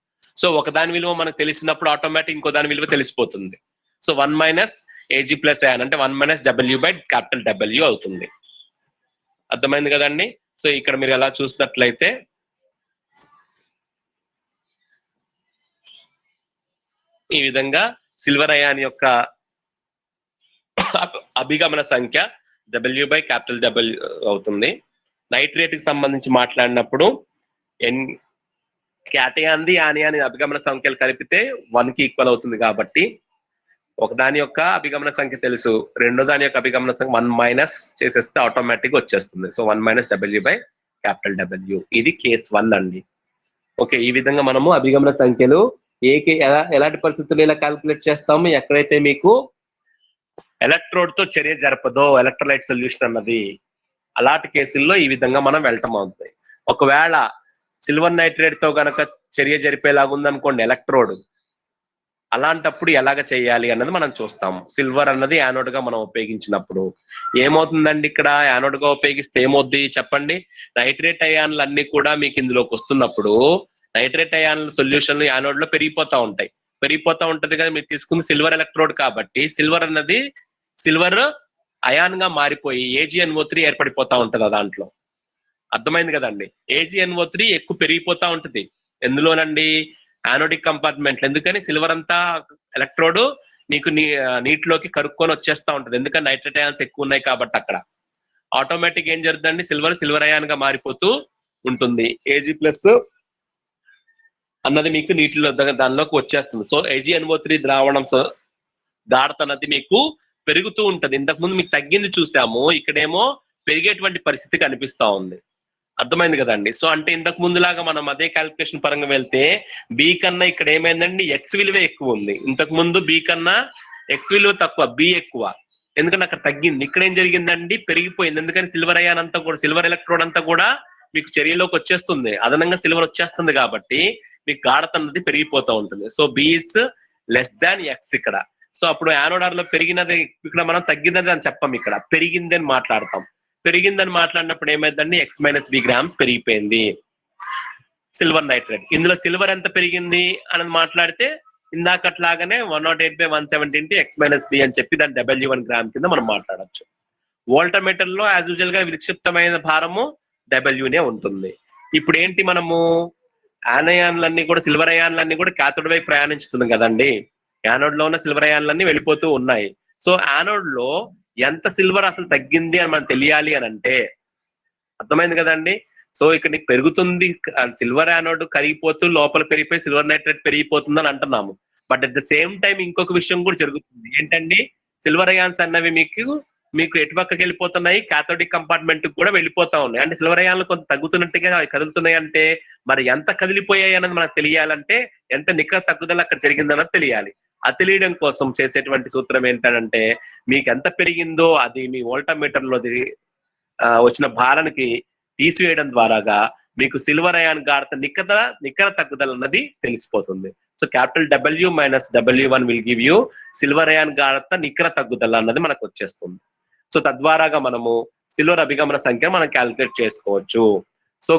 సో ఒక దాని విలువ మనకు తెలిసినప్పుడు ఆటోమేటిక్ ఇంకో దాని విలువ తెలిసిపోతుంది. సో 1 - Ag + An అంటే 1 - W/క్యాపిటల్ W అవుతుంది. అర్థమైంది కదండి. సో ఇక్కడ మీరు ఎలా చూసినట్లయితే ఈ విధంగా సిల్వర్ అయాన్ యొక్క అభిగమన సంఖ్య W/W అవుతుంది. నైట్రేట్ కి సంబంధించి మాట్లాడినప్పుడు క్యాటయాన్ది యానియాన్ అభిగమన సంఖ్యలు కలిపితే 1 కి ఈక్వల్ అవుతుంది కాబట్టి ఒకదాని యొక్క అభిగమన సంఖ్య తెలుసు, రెండో దాని యొక్క అభిగమన సంఖ్య 1 మైనస్ చేసేస్తే ఆటోమేటిక్ వచ్చేస్తుంది. సో 1 - W/W ఇది కేస్ 1 అండి. ఓకే, ఈ విధంగా మనము అభిగమన సంఖ్యలు ఎలాంటి పరిస్థితుల్లో ఇలా క్యాల్కులేట్ చేస్తాము, ఎక్కడైతే మీకు ఎలక్ట్రోడ్ తో చర్య జరపదో ఎలక్ట్రోలైట్ సొల్యూషన్ అన్నది, అలాంటి కేసుల్లో ఈ విధంగా మనం వెళ్ళటం అవుతుంది. ఒకవేళ సిల్వర్ నైట్రేట్ తో గనక చర్య జరిపేలాగా ఉందనుకోండి ఎలక్ట్రోడ్, అలాంటప్పుడు ఎలాగ చేయాలి అన్నది మనం చూస్తాం. సిల్వర్ అన్నది యానోడ్ గా మనం ఉపయోగించినప్పుడు ఏమవుతుందండి, ఇక్కడ యానోడ్ గా ఉపయోగిస్తే ఏమవుద్ది చెప్పండి, నైట్రేట్ అయాన్లు అన్ని కూడా మీకు ఇందులోకి వస్తున్నప్పుడు నైట్రేట్ అయాన్ సొల్యూషన్ యానోడ్ లో పెరిగిపోతా ఉంటది కదా. మీరు తీసుకుంది సిల్వర్ ఎలక్ట్రోడ్ కాబట్టి సిల్వర్ అన్నది సిల్వర్ అయాన్ గా మారిపోయి AgNO3 ఏర్పడిపోతా ఉంటది దాంట్లో. అర్థమైంది కదండి, AgNO3 ఎక్కువ పెరిగిపోతా ఉంటది ఎందులోనండి, యానోడిక్ కంపార్ట్మెంట్. ఎందుకని సిల్వర్ అంతా ఎలక్ట్రోడ్ నీకు నీటిలోకి కరుక్కొని వచ్చేస్తా ఉంటది, ఎందుకని నైట్రేట్ అయాన్స్ ఎక్కువ ఉన్నాయి కాబట్టి అక్కడ ఆటోమేటిక్ ఏం జరుగుతుందండి, సిల్వర్ అయాన్ గా మారిపోతూ ఉంటుంది. Ag+ అన్నది మీకు నీటిలో దానిలోకి వచ్చేస్తుంది. సో AgNO3 ద్రావణం గాఢత అన్నది మీకు పెరుగుతూ ఉంటది. ఇంతకుముందు మీకు తగ్గింది చూసాము, ఇక్కడేమో పెరిగేటువంటి పరిస్థితి కనిపిస్తా ఉంది. అర్థమైంది కదండి. సో అంటే ఇంతకు ముందులాగా మనం అదే క్యాల్కులేషన్ పరంగా వెళ్తే బి కన్నా ఇక్కడ ఏమైందండి, ఎక్స్ విలువ ఎక్కువ ఉంది. ఇంతకు ముందు బి కన్నా ఎక్స్ విలువ తక్కువ, బి ఎక్కువ, ఎందుకంటే అక్కడ తగ్గింది. ఇక్కడ ఏం జరిగిందండి, పెరిగిపోయింది. ఎందుకని సిల్వర్ అయాన్ అంతా కూడా, సిల్వర్ ఎలక్ట్రోడ్ అంతా కూడా మీకు చర్యలోకి వచ్చేస్తుంది, అదనంగా సిల్వర్ వచ్చేస్తుంది కాబట్టి మీకు గాఢత అన్నది పెరిగిపోతూ ఉంటుంది. సో బి ఇస్ x ఇక్కడ. సో అప్పుడు యానోడార్ లో పెరిగినది ఇక్కడ మనం తగ్గినది అని చెప్పం, ఇక్కడ పెరిగింది అని మాట్లాడతాం. పెరిగిందని మాట్లాడినప్పుడు ఏమైందండి, X-B గ్రామ్స్ పెరిగిపోయింది సిల్వర్ నైట్రేట్. ఇందులో సిల్వర్ ఎంత పెరిగింది అని మాట్లాడితే ఇందాకట్లాగానే 108/170 X-B అని చెప్పి దాని W1 గ్రామ్ కింద మనం మాట్లాడచ్చు. వోల్టమీటర్ లో యాజ్ యూజువల్ గా విక్షిప్తమైన భారము W ఉంటుంది. ఇప్పుడు ఏంటి, మనము యానయాన్లన్నీ కూడా సిల్వర్ అయాన్లన్నీ కూడా క్యాథోడ్ వైపు ప్రయాణించుతుంది కదండి. యానోడ్ లో ఉన్న సిల్వర్ అయాన్లన్నీ వెళ్ళిపోతూ ఉన్నాయి. సో యానోడ్ లో ఎంత సిల్వర్ అసలు తగ్గింది అని మనం తెలియాలి అని అంటే, అర్థమైంది కదండి. సో ఇక్కడ నీకు పెరుగుతుంది, సిల్వర్ యానోడ్ కరిగిపోతూ లోపల పెరిగిపోయి సిల్వర్ నైట్రేట్ పెరిగిపోతుంది అని అంటున్నాము. But at the same time ఇంకొక విషయం కూడా జరుగుతుంది. ఏంటండి, సిల్వర్ అయాన్స్ అన్నవి మీకు ఎటు పక్కకి వెళ్ళిపోతున్నాయి, కాథోడిక్ కంపార్ట్మెంట్ కూడా వెళ్ళిపోతా ఉన్నాయి. అంటే సిల్వర్ అయాన్లు కొంత తగ్గుతున్నట్టుగా కదులుతున్నాయి. అంటే మరి ఎంత కదిలిపోయాయి అన్నది మనకు తెలియాలంటే ఎంత నికర తగ్గుదల అక్కడ జరిగిందన్నది తెలియాలి. అది తెలియడం కోసం చేసేటువంటి సూత్రం ఏంటంటే, మీకు ఎంత పెరిగిందో అది మీ వోల్టామీటర్ లో వచ్చిన భారానికి తీసివేయడం ద్వారాగా మీకు సిల్వర్ అయాన్ గాఢత నికర తగ్గుదల అన్నది తెలిసిపోతుంది. So W - W1 will give you silver ion గాఢత నికర తగ్గుదల అన్నది మనకు వచ్చేస్తుంది. సో తద్వారాగా మనము సిల్వర్ అభిగమన సంఖ్య మనం క్యాలిక్యులేట్ చేసుకోవచ్చు. సో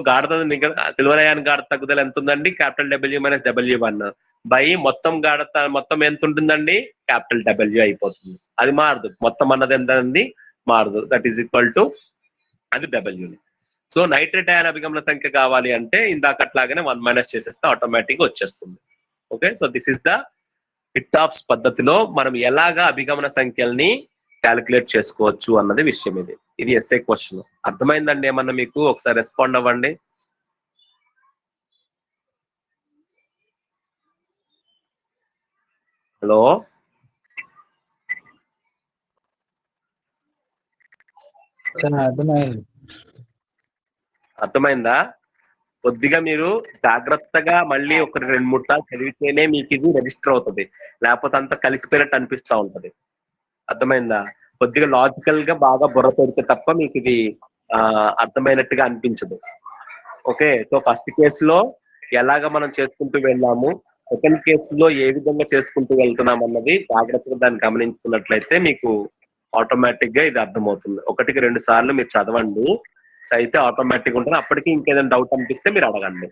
సిల్వర్ అయాన్ గాఢత తగ్గుదల ఎంత ఉందండి, W - W1 బై మొత్తం ఎంత ఉంటుందండి, W అయిపోతుంది. అది మారదు, మొత్తం అన్నది ఎంత అండి మారదు, దట్ ఈస్ ఈక్వల్ టు అది W. సో నైట్రేట్ అయాన్ అభిగమన సంఖ్య కావాలి అంటే ఇందాకట్లాగానే 1 - చేసేస్తే ఆటోమేటిక్ వచ్చేస్తుంది. Okay, so this is the Hittorf's పద్ధతిలో మనం ఎలాగా అభిగమన సంఖ్యల్ని క్యాలిక్యులేట్ చేసుకోవచ్చు అన్నది విషయం. ఇది ఎస్ఏ క్వశ్చన్. అర్థమైందండి ఏమన్నా మీకు? ఒకసారి రెస్పాండ్ అవ్వండి. హలో, అర్థమైందా? కొద్దిగా మీరు జాగ్రత్తగా మళ్ళీ ఒక 2-3 సార్లు చదివితేనే మీకు ఇది రిజిస్టర్ అవుతుంది, లేకపోతే అంతా కలిసిపోయినట్టు అనిపిస్తా ఉంటది. అర్థమైందా? కొద్దిగా లాజికల్ గా బాగా బుర్ర పెడితే తప్ప మీకు ఇది అర్థమైనట్టుగా అనిపించదు. ఓకే, సో ఫస్ట్ కేసులో ఎలాగ మనం చేసుకుంటూ వెళ్ళాము, సెకండ్ కేసులో ఏ విధంగా చేసుకుంటూ వెళ్తున్నాం అన్నది జాగ్రత్తగా దాన్ని గమనించుకున్నట్లయితే మీకు ఆటోమేటిక్ గా ఇది అర్థమవుతుంది. 1-2 సార్లు మీరు చదవండి, అయితే ఆటోమేటిక్ ఉంటుంది. అప్పటికి ఇంకేదైనా డౌట్ అనిపిస్తే మీరు అడగండి.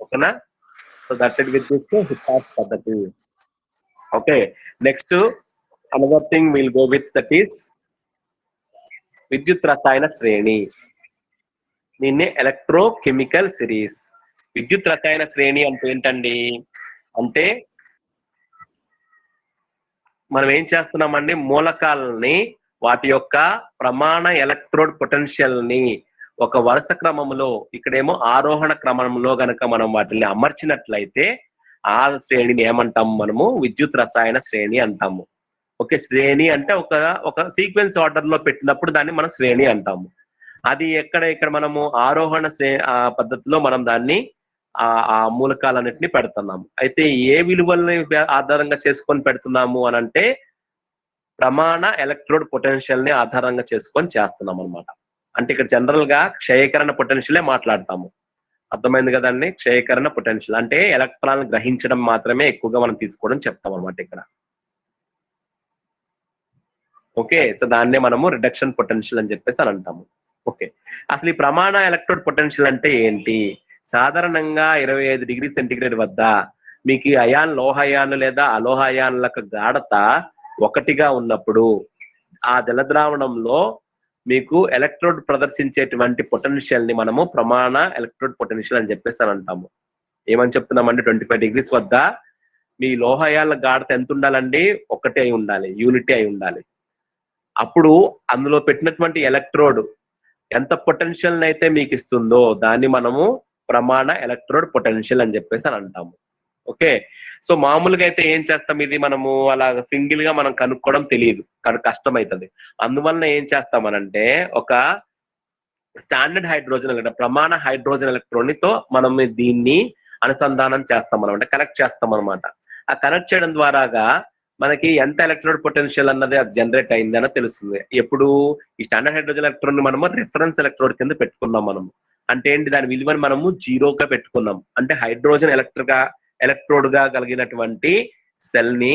ఓకేనా? So that's it with this Hittorf's పద్ధతి. Okay, next another thing will go with that is విద్యుత్ రసాయన శ్రేణి. దీన్ని ఎలక్ట్రోకెమికల్ సిరీస్. విద్యుత్ రసాయన శ్రేణి అంటే ఏంటండి అంటే మనం ఏం చేస్తున్నామండి, మూలకాలని వాటి యొక్క ప్రమాణ ఎలక్ట్రోడ్ పొటెన్షియల్ ని ఒక వరుస క్రమంలో, ఇక్కడేమో ఆరోహణ క్రమంలో గనక మనం వాటిని అమర్చినట్లయితే ఆ శ్రేణిని ఏమంటాము మనము, విద్యుత్ రసాయన శ్రేణి అంటాము. ఓకే, శ్రేణి అంటే ఒక సీక్వెన్స్ ఆర్డర్ లో పెట్టినప్పుడు దాన్ని మనం శ్రేణి అంటాము. అది ఇక్కడ మనము ఆరోహణ పద్ధతిలో మనం దాన్ని ఆ మూలకాలన్నింటినీ పెడుతున్నాము. అయితే ఏ విలువల్ని ఆధారంగా చేసుకొని పెడుతున్నాము అని అంటే ప్రమాణ ఎలక్ట్రోడ్ పొటెన్షియల్ ని ఆధారంగా చేసుకొని చేస్తున్నాం అనమాట. అంటే ఇక్కడ జనరల్ గా క్షయకరణ పొటెన్షియలే మాట్లాడతాము. అర్థమైంది కదండి, క్షయకరణ పొటెన్షియల్ అంటే ఎలక్ట్రాన్ గ్రహించడం మాత్రమే ఎక్కువగా మనం తీసుకోవడం చెప్తాం అనమాట ఇక్కడ. ఓకే, సో దాన్నే మనము రిడక్షన్ పొటెన్షియల్ అని చెప్పేసి అని అంటాము. ఓకే, అసలు ఈ ప్రమాణ ఎలక్ట్రోడ్ పొటెన్షియల్ అంటే ఏంటి? సాధారణంగా 25 డిగ్రీ సెంటిగ్రేడ్ వద్ద మీకు ఈ లోహయాన్లు లేదా అలోహయాన్లకు గాఢత 1గా ఉన్నప్పుడు ఆ జలద్రావణంలో మీకు ఎలక్ట్రోడ్ ప్రదర్శించేటువంటి పొటెన్షియల్ ని మనము ప్రమాణ ఎలక్ట్రోడ్ పొటెన్షియల్ అని చెప్పేసి అని అంటాము. ఏమని చెప్తున్నామండి, 25 డిగ్రీస్ వద్ద మీ లోహయాల గాఢత ఎంత ఉండాలండి? 1 అయి ఉండాలి, యూనిటీ అయి ఉండాలి. అప్పుడు అందులో పెట్టినటువంటి ఎలక్ట్రోడ్ ఎంత పొటెన్షియల్ అయితే మీకు ఇస్తుందో దాన్ని మనము ప్రమాణ ఎలక్ట్రోడ్ పొటెన్షియల్ అని చెప్పేసి అని అంటాము. ఓకే, సో మామూలుగా అయితే ఏం చేస్తాం, ఇది మనము అలా సింగిల్ గా మనం కనుక్కోవడం తెలియదు, కష్టం అవుతుంది. అందువలన ఏం చేస్తామనంటే ఒక స్టాండర్డ్ హైడ్రోజన్ ప్రమాణ హైడ్రోజన్ ఎలక్ట్రోడ్ తో మనం దీన్ని అనుసంధానం చేస్తాం అనమాట, కనెక్ట్ చేస్తాం అనమాట. ఆ కనెక్ట్ చేయడం ద్వారాగా మనకి ఎంత ఎలక్ట్రోడ్ పొటెన్షియల్ అన్నది అది జనరేట్ అయింది అని తెలుస్తుంది. ఎప్పుడు ఈ స్టాండర్డ్ హైడ్రోజన్ ఎలక్ట్రోడ్ ని మనము రిఫరెన్స్ ఎలక్ట్రోడ్ కింద పెట్టుకున్నాం మనము. అంటే ఏంటి, దాని విలువని మనము 0గా పెట్టుకున్నాం. అంటే హైడ్రోజన్ ఎలక్ట్రోడ్ గా కలిగినటువంటి సెల్ ని,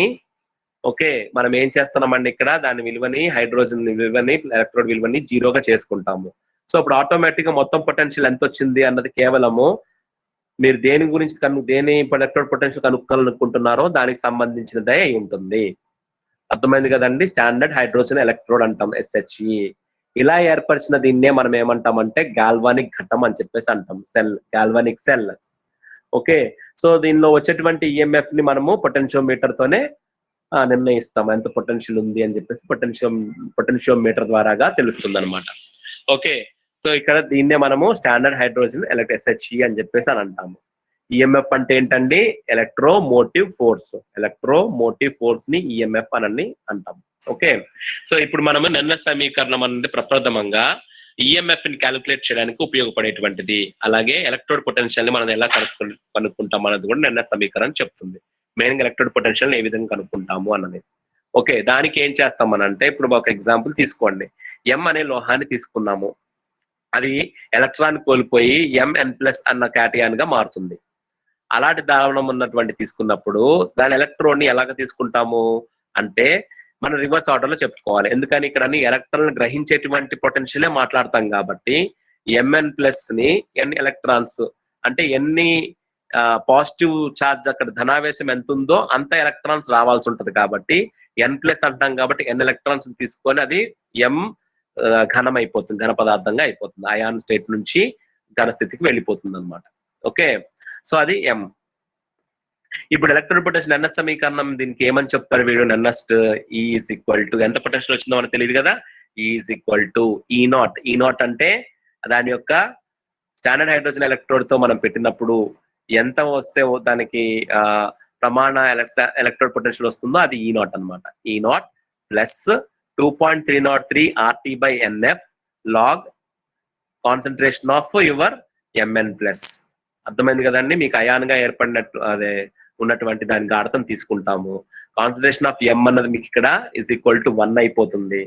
ఓకే, మనం ఏం చేస్తున్నామండి ఇక్కడ దాని విలువని, హైడ్రోజన్ విలువని, ఎలక్ట్రోడ్ విలువని 0గా చేసుకుంటాము. సో అప్పుడు ఆటోమేటిక్ గా మొత్తం పొటెన్షియల్ ఎంత వచ్చింది అన్నది కేవలము మీరు దేని గురించి దేని ఎలక్ట్రోడ్ పొటెన్షియల్ కనుక్కోవాలనుకుంటున్నారో దానికి సంబంధించినదే అయి ఉంటుంది. అర్థమైంది కదండి, స్టాండర్డ్ హైడ్రోజన్ ఎలక్ట్రోడ్ అంటాం, SHE. ఇలా ఏర్పరిచిన దీన్నే మనం ఏమంటామంటే గాల్వానిక్ ఘటం అని చెప్పేసి అంటాం, గాల్వానిక్ సెల్. ఓకే, సో దీనిలో వచ్చేటువంటి EMF ని మనము పొటెన్షియోమీటర్ తోనే నిర్ణయిస్తాం, ఎంత పొటెన్షియల్ ఉంది అని చెప్పేసి పొటెన్షియోమీటర్ ద్వారాగా తెలుస్తుంది అనమాట. ఓకే, సో ఇక్కడ దీన్నే మనము స్టాండర్డ్ హైడ్రోజన్ SHE అని చెప్పేసి అని అంటాము. EMF అంటే ఏంటండి, ఎలక్ట్రోమోటివ్ ఫోర్స్ ని EMF అని అంటాము. ఓకే, సో ఇప్పుడు మనము నిన్న సమీకరణం అనేది ప్రప్రథమంగా EMF ని క్యాలిక్యులేట్ చేయడానికి ఉపయోగపడేటువంటిది, అలాగే ఎలక్ట్రోడ్ పొటెన్షియల్ ని మనం ఎలా కనుక్కుంటాం అన్నది కూడా నిన్న సమీకరణం చెప్తుంది. మెయిన్ ఎలక్ట్రోడ్ పొటెన్షియల్ ఏ విధంగా కనుక్కుంటాము అన్నది. ఓకే, దానికి ఏం చేస్తామనంటే ఇప్పుడు ఒక ఎగ్జాంపుల్ తీసుకోండి. M అనే లోహాన్ని తీసుకున్నాము, అది ఎలక్ట్రాన్ కోల్పోయి Mn+ అన్న క్యాటయాన్ గా మారుతుంది. అలాంటి ద్రావణం ఉన్నటువంటి తీసుకున్నప్పుడు దాని ఎలక్ట్రోడ్ ని ఎలాగ తీసుకుంటాము అంటే మనం రివర్స్ ఆర్డర్ లో చెప్పుకోవాలి. ఎందుకని ఇక్కడ ఎలక్ట్రాన్ గ్రహించేటువంటి పొటెన్షియలే మాట్లాడతాం కాబట్టి Mn+ ని n ఎలక్ట్రాన్స్ అంటే ఎన్ని పాజిటివ్ ఛార్జ్ అక్కడ ధనావేశం ఎంత ఉందో అంత ఎలక్ట్రాన్స్ రావాల్సి ఉంటది. కాబట్టి N+ అంటాం కాబట్టి n ఎలక్ట్రాన్స్ తీసుకొని అది M ఘనం అయిపోతుంది, ఘన పదార్థంగా అయిపోతుంది, అయాన్ స్టేట్ నుంచి ఘన స్థితికి వెళ్ళిపోతుంది అనమాట. ఓకే, సో అది M. ఇప్పుడు ఎలక్ట్రోడ్ పొటెన్షియల్ NS సమీకరణం దీనికి ఏమని చెప్తాడు వీడు, NS E = ఎంత పొటెన్షియల్ వచ్చిందో మనకు తెలియదు కదా, E = E0 అంటే దాని యొక్క స్టాండర్డ్ హైడ్రోజన్ ఎలక్ట్రోడ్ తో మనం పెట్టినప్పుడు ఎంత వస్తే దానికి ప్రమాణ ఎలక్ట్రోడ్ పొటెన్షియల్ వస్తుందో అది E0 అనమాట. E0 + 2.303 RT/NF log concentration of your Mn+. అర్థమైంది కదండి, మీకు అయాన్ గా ఏర్పడినట్టు అదే ఉన్నటువంటి దాని గాఢతం తీసుకుంటాము. కాన్సన్ట్రేషన్ ఆఫ్ M అన్నది మీకు ఇక్కడ =1 అయిపోతుంది.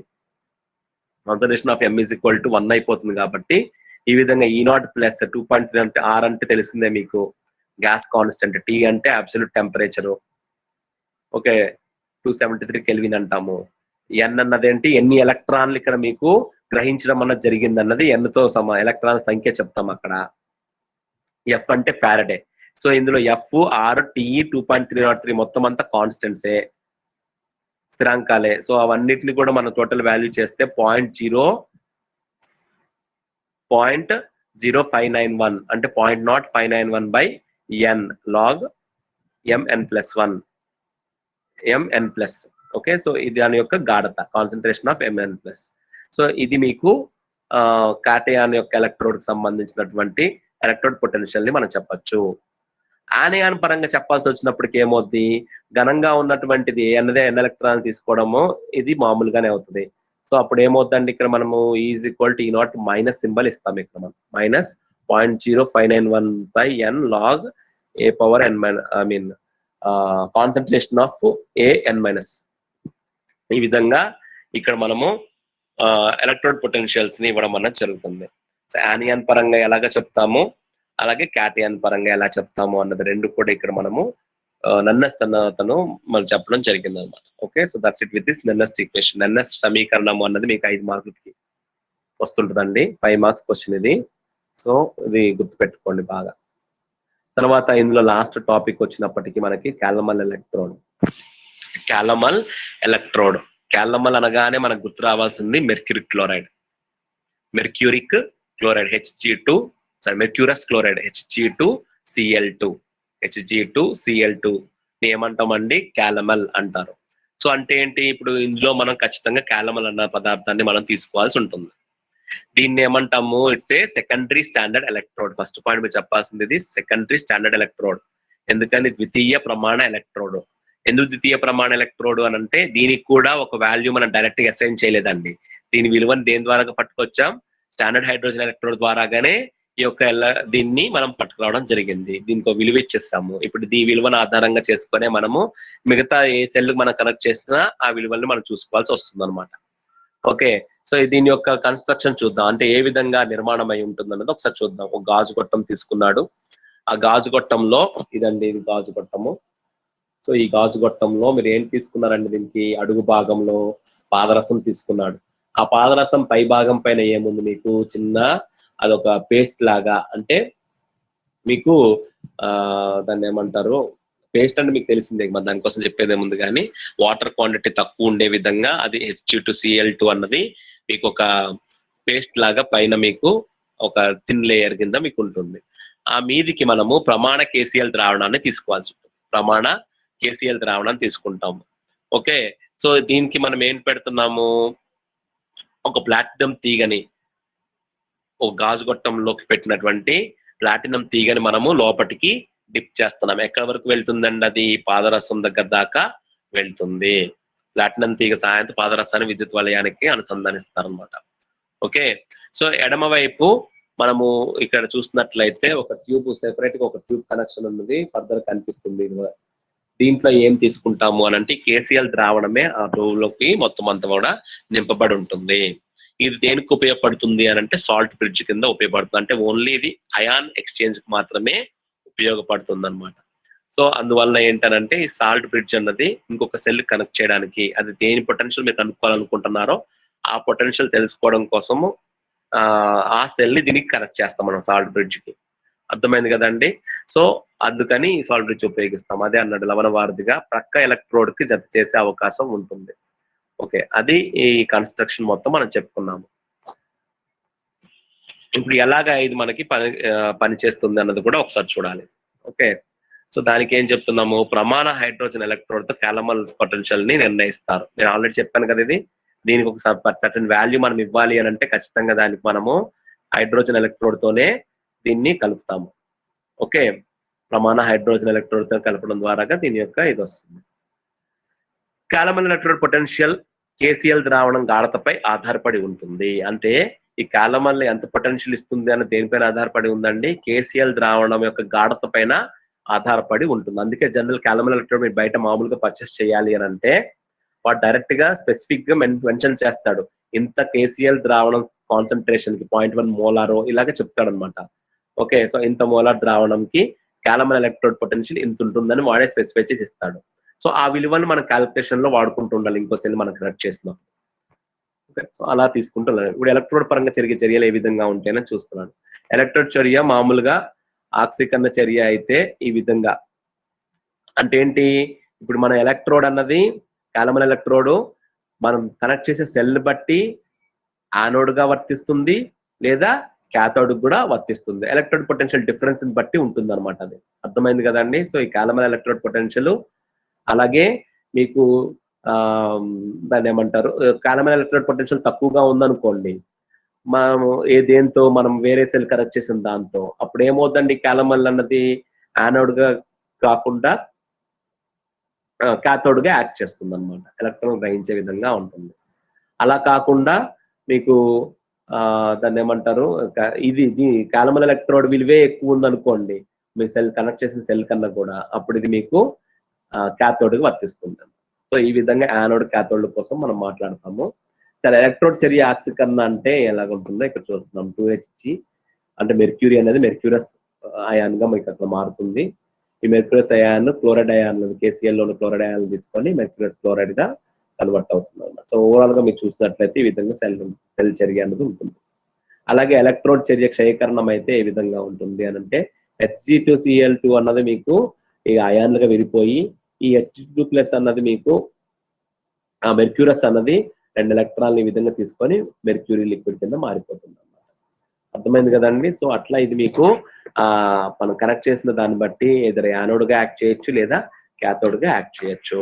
కాన్సన్ట్రేషన్ ఆఫ్ M =1 అయిపోతుంది కాబట్టి ఈ విధంగా E0 + 2.3 అంటే R అంటే తెలిసిందే మీకు, గ్యాస్ కాన్స్టెంట్, T అంటే అబ్సల్యూట్ టెంపరేచర్. ఓకే, 273 కెల్విన్ అంటాము. N అన్నది ఏంటి, ఎన్ని ఎలక్ట్రాన్లు ఇక్కడ మీకు గ్రహించడం అన్నది జరిగింది అన్నది N తో ఎలక్ట్రాన్ సంఖ్య చెప్తాం అక్కడ. F అంటే ఫారడే. సో ఇందులో F, R, T, 2.303 మొత్తం అంతా కాన్స్టెంట్సే, స్థిరాంకాలే. సో అవన్నిటిని కూడా మనం టోటల్ వాల్యూ చేస్తే 0.0591 అంటే 0.0591/n log Mn+1. Okay, so ఇది దాని యొక్క గాఢత, concentration of Mn plus. So ఇది మీకు కాటయాన్ యొక్క ఎలక్ట్రోడ్ కి సంబంధించినటువంటి ఎలక్ట్రోడ్ పొటెన్షియల్ ని మనం చెప్పొచ్చు. ఆనయాన్ పరంగా చెప్పాల్సి వచ్చినప్పటికి ఏమవుద్ది, ఘనంగా ఉన్నటువంటిది అన్నదే ఎన్ ఎలక్ట్రాన్ తీసుకోవడము ఇది మామూలుగానే అవుతుంది. సో అప్పుడు ఏమవుతుందండి, ఇక్కడ మనము ఈజ్ ఈక్వల్ టు ఈ నాట్ మైనస్ సింబల్ ఇస్తాం. ఇక్కడ మనం minus 0.0591/n log a power n concentration of an minus. ఈ విధంగా ఇక్కడ మనము ఎలక్ట్రోడ్ పొటెన్షియల్స్ ని ఇవ్వడం అన్నది జరుగుతుంది. సో ఆనియాన్ పరంగా ఎలాగ చెప్తాము, అలాగే క్యాటియాన్ పరంగా ఎలా చెప్తాము అన్నది రెండు కూడా ఇక్కడ మనము నన్నెస్ట్ అతను మనం చెప్పడం జరిగింది అనమాట. Okay, so that's it with this Nernst equation. నన్నెస్ట్ సమీకరణము అన్నది మీకు 5 మార్కులకి వస్తుంటుందండి. 5 మార్క్స్ క్వశ్చన్ ఇది. సో ఇది గుర్తుపెట్టుకోండి బాగా. తర్వాత ఇందులో లాస్ట్ టాపిక్ వచ్చినప్పటికీ మనకి క్యాలమల్ ఎలక్ట్రోడ్. క్యాలమల్ ఎలక్ట్రోడ్, క్యాలమల్ అనగానే మనకు గుర్తు రావాల్సింది mercuric chloride. Mercuric chloride Hg2, mercurous chloride Hg2Cl2. Hg2Cl2 ని ఏమంటామండి, క్యాలమల్ అంటారు. సో అంటే ఏంటి, ఇప్పుడు ఇందులో మనం ఖచ్చితంగా క్యాలమల్ అన్న పదార్థాన్ని మనం తీసుకోవాల్సి ఉంటుంది. దీన్ని ఏమంటాము, it's a secondary standard electrode. First point మీరు చెప్పాల్సింది ఇది సెకండరీ స్టాండర్డ్ ఎలక్ట్రోడ్. ఎందుకని ద్వితీయ ప్రమాణ ఎలక్ట్రోడ్. ఎందుకు ద్వితీయ ప్రమాణ ఎలక్ట్రోడ్ అని అంటే, దీనికి కూడా ఒక వాల్యూ మనం డైరెక్ట్ గా అసైన్ చేయలేదండి. దీని విలువను దేని ద్వారా పట్టుకొచ్చాం, స్టాండర్డ్ హైడ్రోజన్ ఎలక్ట్రోడ్ ద్వారాగానే ఈ యొక్క దీన్ని మనం పట్టుకురావడం జరిగింది. దీనికి ఒక విలువ ఇచ్చేస్తాము. ఇప్పుడు ఈ విలువను ఆధారంగా చేసుకునే మనము మిగతా ఏ సెల్ మనం కనెక్ట్ చేసినా ఆ విలువల్ని మనం చూసుకోవాల్సి వస్తుంది అనమాట. ఓకే, సో దీని యొక్క కన్స్ట్రక్షన్ చూద్దాం, అంటే ఏ విధంగా నిర్మాణం అయి ఉంటుంది అన్నది ఒకసారి చూద్దాం. ఒక గాజు గొట్టం తీసుకున్నాడు. ఆ గాజు గొట్టంలో ఇదండి, ఇది గాజు గొట్టము. సో ఈ గాజు గొట్టంలో మీరు ఏం తీసుకున్నారండి, దీనికి అడుగు భాగంలో పాదరసం తీసుకున్నాడు. ఆ పాదరసం పై భాగం పైన ఏముంది మీకు, చిన్న అదొక పేస్ట్ లాగా, అంటే మీకు దాన్ని ఏమంటారు, పేస్ట్ అంటే మీకు తెలిసిందే, మరి దానికోసం చెప్పేదే ముందు. కానీ వాటర్ క్వాంటిటీ తక్కువ ఉండే విధంగా అది H2Cl2 అన్నది మీకు ఒక పేస్ట్ లాగా పైన మీకు ఒక థిన్ లేయర్ కింద మీకు ఉంటుంది. ఆ మీదికి మనము ప్రమాణ KCl ద్రావణాన్ని తీసుకోవాల్సి ఉంటుంది. ప్రమాణ KCl ద్రావణాన్ని తీసుకుంటాము. ఓకే, సో దీనికి మనం ఏం పెడుతున్నాము, ఒక ప్లాటినం తీగని, ఒక గాజు గొట్టంలోకి పెట్టినటువంటి ప్లాటినం తీగని మనము లోపటికి డిప్ చేస్తున్నాం. ఎక్కడి వరకు వెళ్తుందండి, అది పాదరసం దగ్గర దాకా వెళ్తుంది. ప్లాటినం తీగ సహాయంతో పాదరసాన్ని విద్యుత్ వలయానికి అనుసంధానిస్తారనమాట. ఓకే, సో ఎడమ వైపు మనము ఇక్కడ చూసినట్లయితే ఒక ట్యూబ్, సెపరేట్ గా ఒక ట్యూబ్ కనెక్షన్ ఉన్నది ఫర్దర్ కనిపిస్తుంది. దీంట్లో ఏం తీసుకుంటాము అని అంటే KCl ద్రావణమే ఆ ట్యూబ్లోకి మొత్తం అంతా కూడా నింపబడి ఉంటుంది. ఇది దేనికి ఉపయోగపడుతుంది అని అంటే సాల్ట్ బ్రిడ్జ్ కింద ఉపయోగపడుతుంది. అంటే ఓన్లీ ఇది అయాన్ ఎక్స్చేంజ్ కి మాత్రమే ఉపయోగపడుతుంది అనమాట. సో అందువల్ల ఏంటనంటే ఈ సాల్ట్ బ్రిడ్జ్ అన్నది ఇంకొక సెల్ కనెక్ట్ చేయడానికి, అది దేని పొటెన్షియల్ మీరు కనుక్కోవాలనుకుంటున్నారో ఆ పొటెన్షియల్ తెలుసుకోవడం కోసము ఆ సెల్ ని దీనికి కనెక్ట్ చేస్తాం మనం సాల్ట్ బ్రిడ్జ్ కి. అర్థమైంది కదండి. సో అందుకని ఈ సాల్ట్ బ్రిడ్జ్ ఉపయోగిస్తాం. అదే అన్నాడు, లవణ వారధిగా ప్రక్క ఎలక్ట్రోడ్ కి జత చేసే అవకాశం ఉంటుంది. ఓకే, అది ఈ కన్స్ట్రక్షన్ మొత్తం మనం చెప్పుకున్నాము. ఇప్పుడు ఎలాగా ఇది మనకి పని చేస్తుంది అన్నది కూడా ఒకసారి చూడాలి. ఓకే, సో దానికి ఏం చెప్తున్నాము, ప్రమాణ హైడ్రోజన్ ఎలక్ట్రోడ్ తో క్యాలమల్ పొటెన్షియల్ ని నిర్ణయిస్తారు. నేను ఆల్రెడీ చెప్పాను కదా, ఇది దీనికి ఒక సర్టన్ వాల్యూ మనం ఇవ్వాలి అని అంటే ఖచ్చితంగా దానికి మనము హైడ్రోజన్ ఎలక్ట్రోడ్ తోనే దీన్ని కలుపుతాము. ఓకే, ప్రమాణ హైడ్రోజన్ ఎలక్ట్రోడ్ తో కలపడం ద్వారా దీని యొక్క ఇది వస్తుంది. క్యాలమల్ ఎలక్ట్రోడ్ పొటెన్షియల్ KCl ద్రావణం గాఢతపై ఆధారపడి ఉంటుంది. అంటే ఈ క్యాలమల్ ఎంత పొటెన్షియల్ ఇస్తుంది అని దేనిపైన ఆధారపడి ఉందండి, KCl ద్రావణం యొక్క గాఢత పైన ఆధారపడి ఉంటుంది. అందుకే జనరల్ క్యాలమల్ ఎలక్ట్రోడ్ మీరు బయట మామూలుగా పర్చేస్ చేయాలి అని అంటే వాడు డైరెక్ట్ గా స్పెసిఫిక్ గా మెన్షన్ చేస్తాడు, ఇంత KCl ద్రావణం కాన్సన్ట్రేషన్ కి 0.1 మోలారో ఇలాగే చెప్తాడు అనమాట. ఓకే, సో ఇంత మోలార్ ద్రావణంకి క్యాలమల్ ఎలక్ట్రోడ్ పొటెన్షియల్ ఇంత ఉంటుందని వాడే స్పెసిఫై చేసి ఇస్తాడు. సో ఆ విలువను మనం క్యాలిక్యులేషన్ లో వాడుకుంటూ ఉండాలి ఇంకో సెల్ మనం కనెక్ట్ చేస్తున్నాం. ఓకే, సో అలా తీసుకుంటున్నాను. ఇప్పుడు ఎలక్ట్రోడ్ పరంగా జరిగే చర్యలు ఏ విధంగా ఉంటాయని చూస్తున్నాను. ఎలక్ట్రోడ్ చర్య మామూలుగా ఆక్సీకరణ చర్య అయితే ఈ విధంగా, అంటే ఏంటి, ఇప్పుడు మన ఎలక్ట్రోడ్ అన్నది క్యాలమల్ ఎలక్ట్రోడ్ మనం కనెక్ట్ చేసే సెల్ బట్టి యానోడ్ గా వర్తిస్తుంది లేదా క్యాథోడ్ కూడా వర్తిస్తుంది. ఎలక్ట్రోడ్ పొటెన్షియల్ డిఫరెన్స్ బట్టి ఉంటుంది అనమాట. అది అర్థమైంది కదండి. సో ఈ క్యాలమల్ ఎలక్ట్రోడ్ పొటెన్షియల్ అలాగే మీకు దాన్ని ఏమంటారు, కాలమైన ఎలక్ట్రోడ్ పొటెన్షియల్ తక్కువగా ఉందనుకోండి, మనము దేంతో మనం వేరే సెల్ కనెక్ట్ చేసిన దాంతో అప్పుడు ఏమవుతుందండి, కాలమల్ అన్నది యానోడ్ గా కాకుండా cathode గా యాక్ట్ చేస్తుంది అనమాట, ఎలక్ట్రాన్ గ్రహించే విధంగా ఉంటుంది. అలా కాకుండా మీకు దాన్ని ఏమంటారు, ఇది కాలమల్ ఎలక్ట్రోడ్ విలువే ఎక్కువ ఉందనుకోండి మీ సెల్ కనెక్ట్ చేసిన సెల్ కన్నా కూడా, అప్పుడు ఇది మీకు cathode గా వర్తిస్తుంది. సో ఈ విధంగా యానోడ్ క్యాథోడ్ కోసం మనం మాట్లాడతాము. సరే, ఎలక్ట్రోడ్ చర్య ఆక్సీకరణ అంటే ఎలాగుంటుందో ఇక్కడ చూస్తున్నాం. 2Hg అంటే మెర్క్యూరీ అనేది మెర్క్యూరస్ అయాన్ గా మీకు అక్కడ మారుతుంది. ఈ మెర్క్యూరస్ అయాన్ క్లోరైడ్ అయాన్ KCl లోని క్లోరైడ్ అయాన్ తీసుకొని మెర్క్యూరస్ క్లోరైడ్ గా కన్వర్ట్ అవుతుంది అన్నమాట. సో ఓవరాల్ గా మీరు చూసినట్లయితే ఈ విధంగా సెల్ చర్య అనేది ఉంటుంది. అలాగే ఎలక్ట్రోడ్ చర్య క్షయకరణం అయితే ఏ విధంగా ఉంటుంది అని అంటే, Hg2Cl2 అన్నది మీకు ఈ అయాన్లుగా విడిపోయి, ఈ H2+ అన్నది మీకు ఆ మెర్క్యూరస్ అన్నది 2 ఎలక్ట్రాన్లు ఈ విధంగా తీసుకొని మెర్క్యూరీ లిక్విడ్ కింద మారిపోతుంది అన్నమాట. అర్థమైంది కదండి. సో అట్లా ఇది మీకు మనం కనెక్ట్ చేసిన దాన్ని బట్టి ఎదురు యానోడ్ గా యాక్ట్ చేయొచ్చు లేదా క్యాథోడ్ గా యాక్ట్ చేయొచ్చు.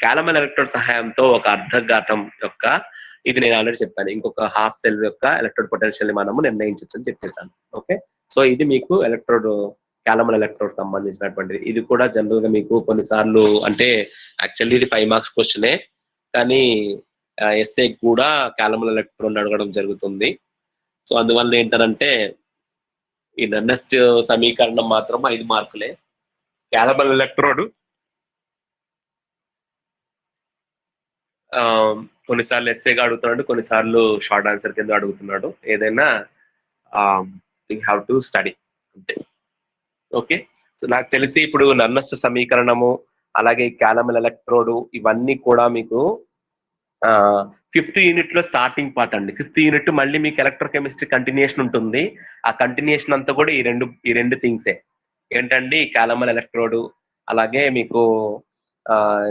కాలమల్ ఎలక్ట్రోడ్ సహాయంతో ఒక అర్ధఘాతం యొక్క, ఇది నేను ఆల్రెడీ చెప్పాను, ఇంకొక హాఫ్ సెల్ యొక్క ఎలక్ట్రోడ్ పొటెన్షియల్ ని మనము నిర్ణయించవచ్చు అని చెప్పేసాను. ఓకే, సో ఇది మీకు కాలమల్ ఎలక్ట్రోడ్ సంబంధించినటువంటిది. ఇది కూడా జనరల్ గా మీకు కొన్నిసార్లు, అంటే యాక్చువల్లీ ఇది 5 మార్క్స్ క్వశ్చనే, కానీ ఎస్ఏ కూడా కాలమల్ ఎలక్ట్రోడ్ అడగడం జరుగుతుంది. సో అందువల్ల ఏంటంటే ఈ నన్నెస్ట్ సమీకరణం మాత్రం 5 మార్కులే. కాలమల్ ఎలక్ట్రోడ్ కొన్నిసార్లు ఎస్ఏగా అడుగుతున్నాడు, కొన్నిసార్లు షార్ట్ ఆన్సర్ కింద అడుగుతున్నాడు. ఏదైనా యూ హ్యావ్ టు స్టడీ అంతే. ఓకే, సో నాకు తెలిసి ఇప్పుడు నన్నెస్ట్ సమీకరణము అలాగే కాలమల్ ఎలక్ట్రోడ్ ఇవన్నీ కూడా మీకు 5th యూనిట్ లో స్టార్టింగ్ పార్ట్ అండి. 5th యూనిట్ మళ్ళీ మీకు ఎలక్ట్రోకెమిస్ట్రీ కంటిన్యూషన్ ఉంటుంది. ఆ కంటిన్యూషన్ అంతా కూడా ఈ రెండు థింగ్సే ఏంటండి, కాలమల్ ఎలక్ట్రోడ్ అలాగే మీకు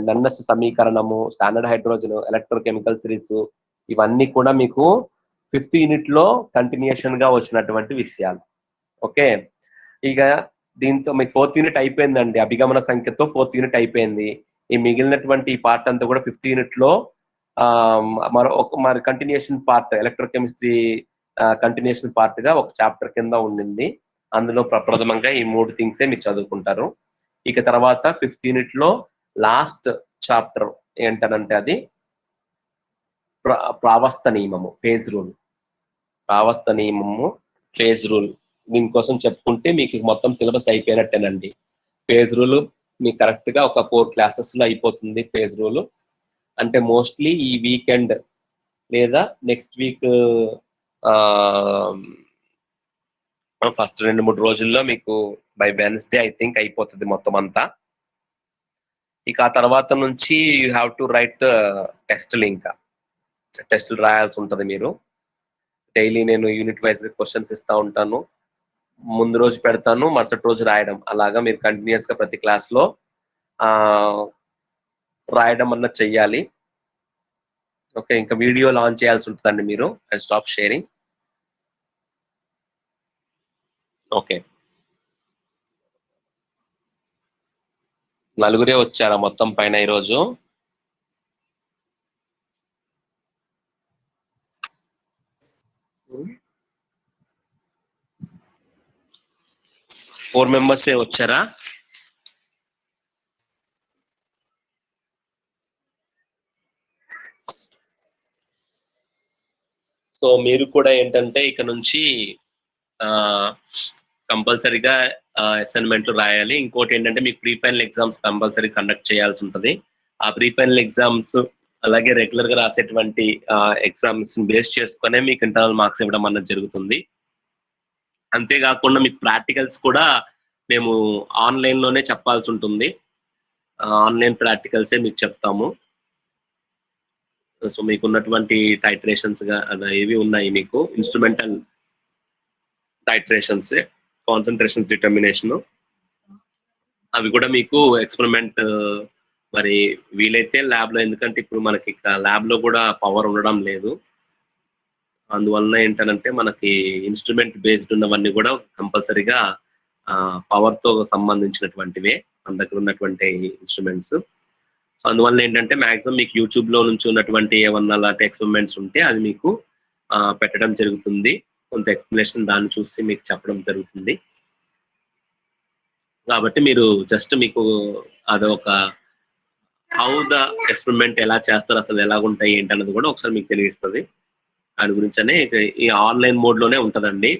నన్నెస్ట్ సమీకరణము, స్టాండర్డ్ హైడ్రోజన్, ఎలక్ట్రోకెమికల్ సిరీస్, ఇవన్నీ కూడా మీకు 5th యూనిట్ లో కంటిన్యూషన్ గా వచ్చినటువంటి విషయాలు. ఓకే, ఇక దీంతో మీకు 4th యూనిట్ అయిపోయిందండి. అభిగమన సంఖ్యతో 4th యూనిట్ అయిపోయింది. ఈ మిగిలినటువంటి ఈ పార్ట్ అంతా కూడా 5th యూనిట్ లో మరి continuation part, electrochemistry continuation part గా ఒక చాప్టర్ కింద ఉండింది. అందులో ప్రప్రథమంగా ఈ 3 థింగ్సే మీరు చదువుకుంటారు. ఇక తర్వాత 5th యూనిట్ లో లాస్ట్ చాప్టర్ ఏంటనంటే అది ప్రావస్థ నియమము, ఫేజ్ రూల్. ప్రావస్థ నియమము, ఫేజ్ రూల్, దీనికోసం చెప్పుకుంటే మీకు మొత్తం సిలబస్ అయిపోయినట్టేనండి. ఫేజ్ రూల్ మీకు కరెక్ట్ గా ఒక 4 క్లాసెస్ లో అయిపోతుంది. ఫేజ్ రూల్ అంటే మోస్ట్లీ ఈ వీకెండ్ లేదా నెక్స్ట్ వీక్ ఫస్ట్ 2-3 రోజుల్లో మీకు బై వెన్స్డే ఐ థింక్ అయిపోతుంది మొత్తం అంతా. ఇక ఆ తర్వాత నుంచి యూ హ్యావ్ టు రైట్ టెస్టులు, ఇంకా టెస్టులు రాయాల్సి ఉంటుంది. మీరు డైలీ నేను యూనిట్ వైజ్ క్వశ్చన్స్ ఇస్తా ఉంటాను. ముందు రోజు పెడతాను, మరుసటి రోజు రాయడం, అలాగా మీరు కంటిన్యూస్ గా ప్రతి క్లాస్ లో రాయడం అన్నది చెయ్యాలి. ఓకే, ఇంకా వీడియో లాంచ్ చేయాల్సి ఉంటుందండి మీరు. I stop sharing. ఓకే, నలుగురే వచ్చారా మొత్తం పైన ఈరోజు? ఫోర్ మెంబర్సే వచ్చారా? సో మీరు కూడా ఏంటంటే ఇక నుంచి కంపల్సరీగా అసైన్మెంట్లు రాయాలి. ఇంకోటి ఏంటంటే మీకు pre final exams compulsory conduct చేయాల్సి ఉంటుంది. ఆ ప్రీ ఫైనల్ ఎగ్జామ్స్ అలాగే రెగ్యులర్ గా రాసేటువంటి ఎగ్జామ్స్ బేస్ చేసుకునే మీకు ఇంటర్నల్ మార్క్స్ ఇవ్వడం అన్నది జరుగుతుంది. అంతేకాకుండా మీకు ప్రాక్టికల్స్ కూడా మేము ఆన్లైన్ లోనే చెప్పాల్సి ఉంటుంది. ఆన్లైన్ ప్రాక్టికల్సే మీకు చెప్తాము. సో మీకు ఉన్నటువంటి టైట్రేషన్స్ గా ఏవి ఉన్నాయి, మీకు ఇన్స్ట్రుమెంటల్ టైట్రేషన్స్, కాన్సన్ట్రేషన్ డిటర్మినేషన్, అవి కూడా మీకు ఎక్స్పెరిమెంట్ మరి వీలైతే ల్యాబ్ లో, ఎందుకంటే ఇప్పుడు మనకి ల్యాబ్ లో కూడా పవర్ ఉండడం లేదు. అందువలన ఏంటంటే మనకి ఇన్స్ట్రుమెంట్ బేస్డ్ ఉన్నవన్నీ కూడా కంపల్సరీగా పవర్ తో సంబంధించినటువంటివే మన దగ్గర ఉన్నటువంటి ఇన్స్ట్రుమెంట్స్. అందువల్ల ఏంటంటే మాక్సిమం మీకు యూట్యూబ్ లో నుంచి ఉన్నటువంటి ఏమన్నా అలాంటి ఎక్స్పెరిమెంట్స్ ఉంటే అది మీకు పెట్టడం జరుగుతుంది. కొంత ఎక్స్ప్లెనేషన్ దాన్ని చూసి మీకు చెప్పడం జరుగుతుంది. కాబట్టి మీరు జస్ట్ మీకు అదొక హౌ ద ఎక్స్పెరిమెంట్ ఎలా చేస్తారు, అసలు ఎలా ఉంటాయి ఏంటి అన్నది కూడా ఒకసారి మీకు తెలియస్తుంది. దాని గురించనే ఈ ఆన్లైన్ మోడ్ లోనే ఉంటదండి.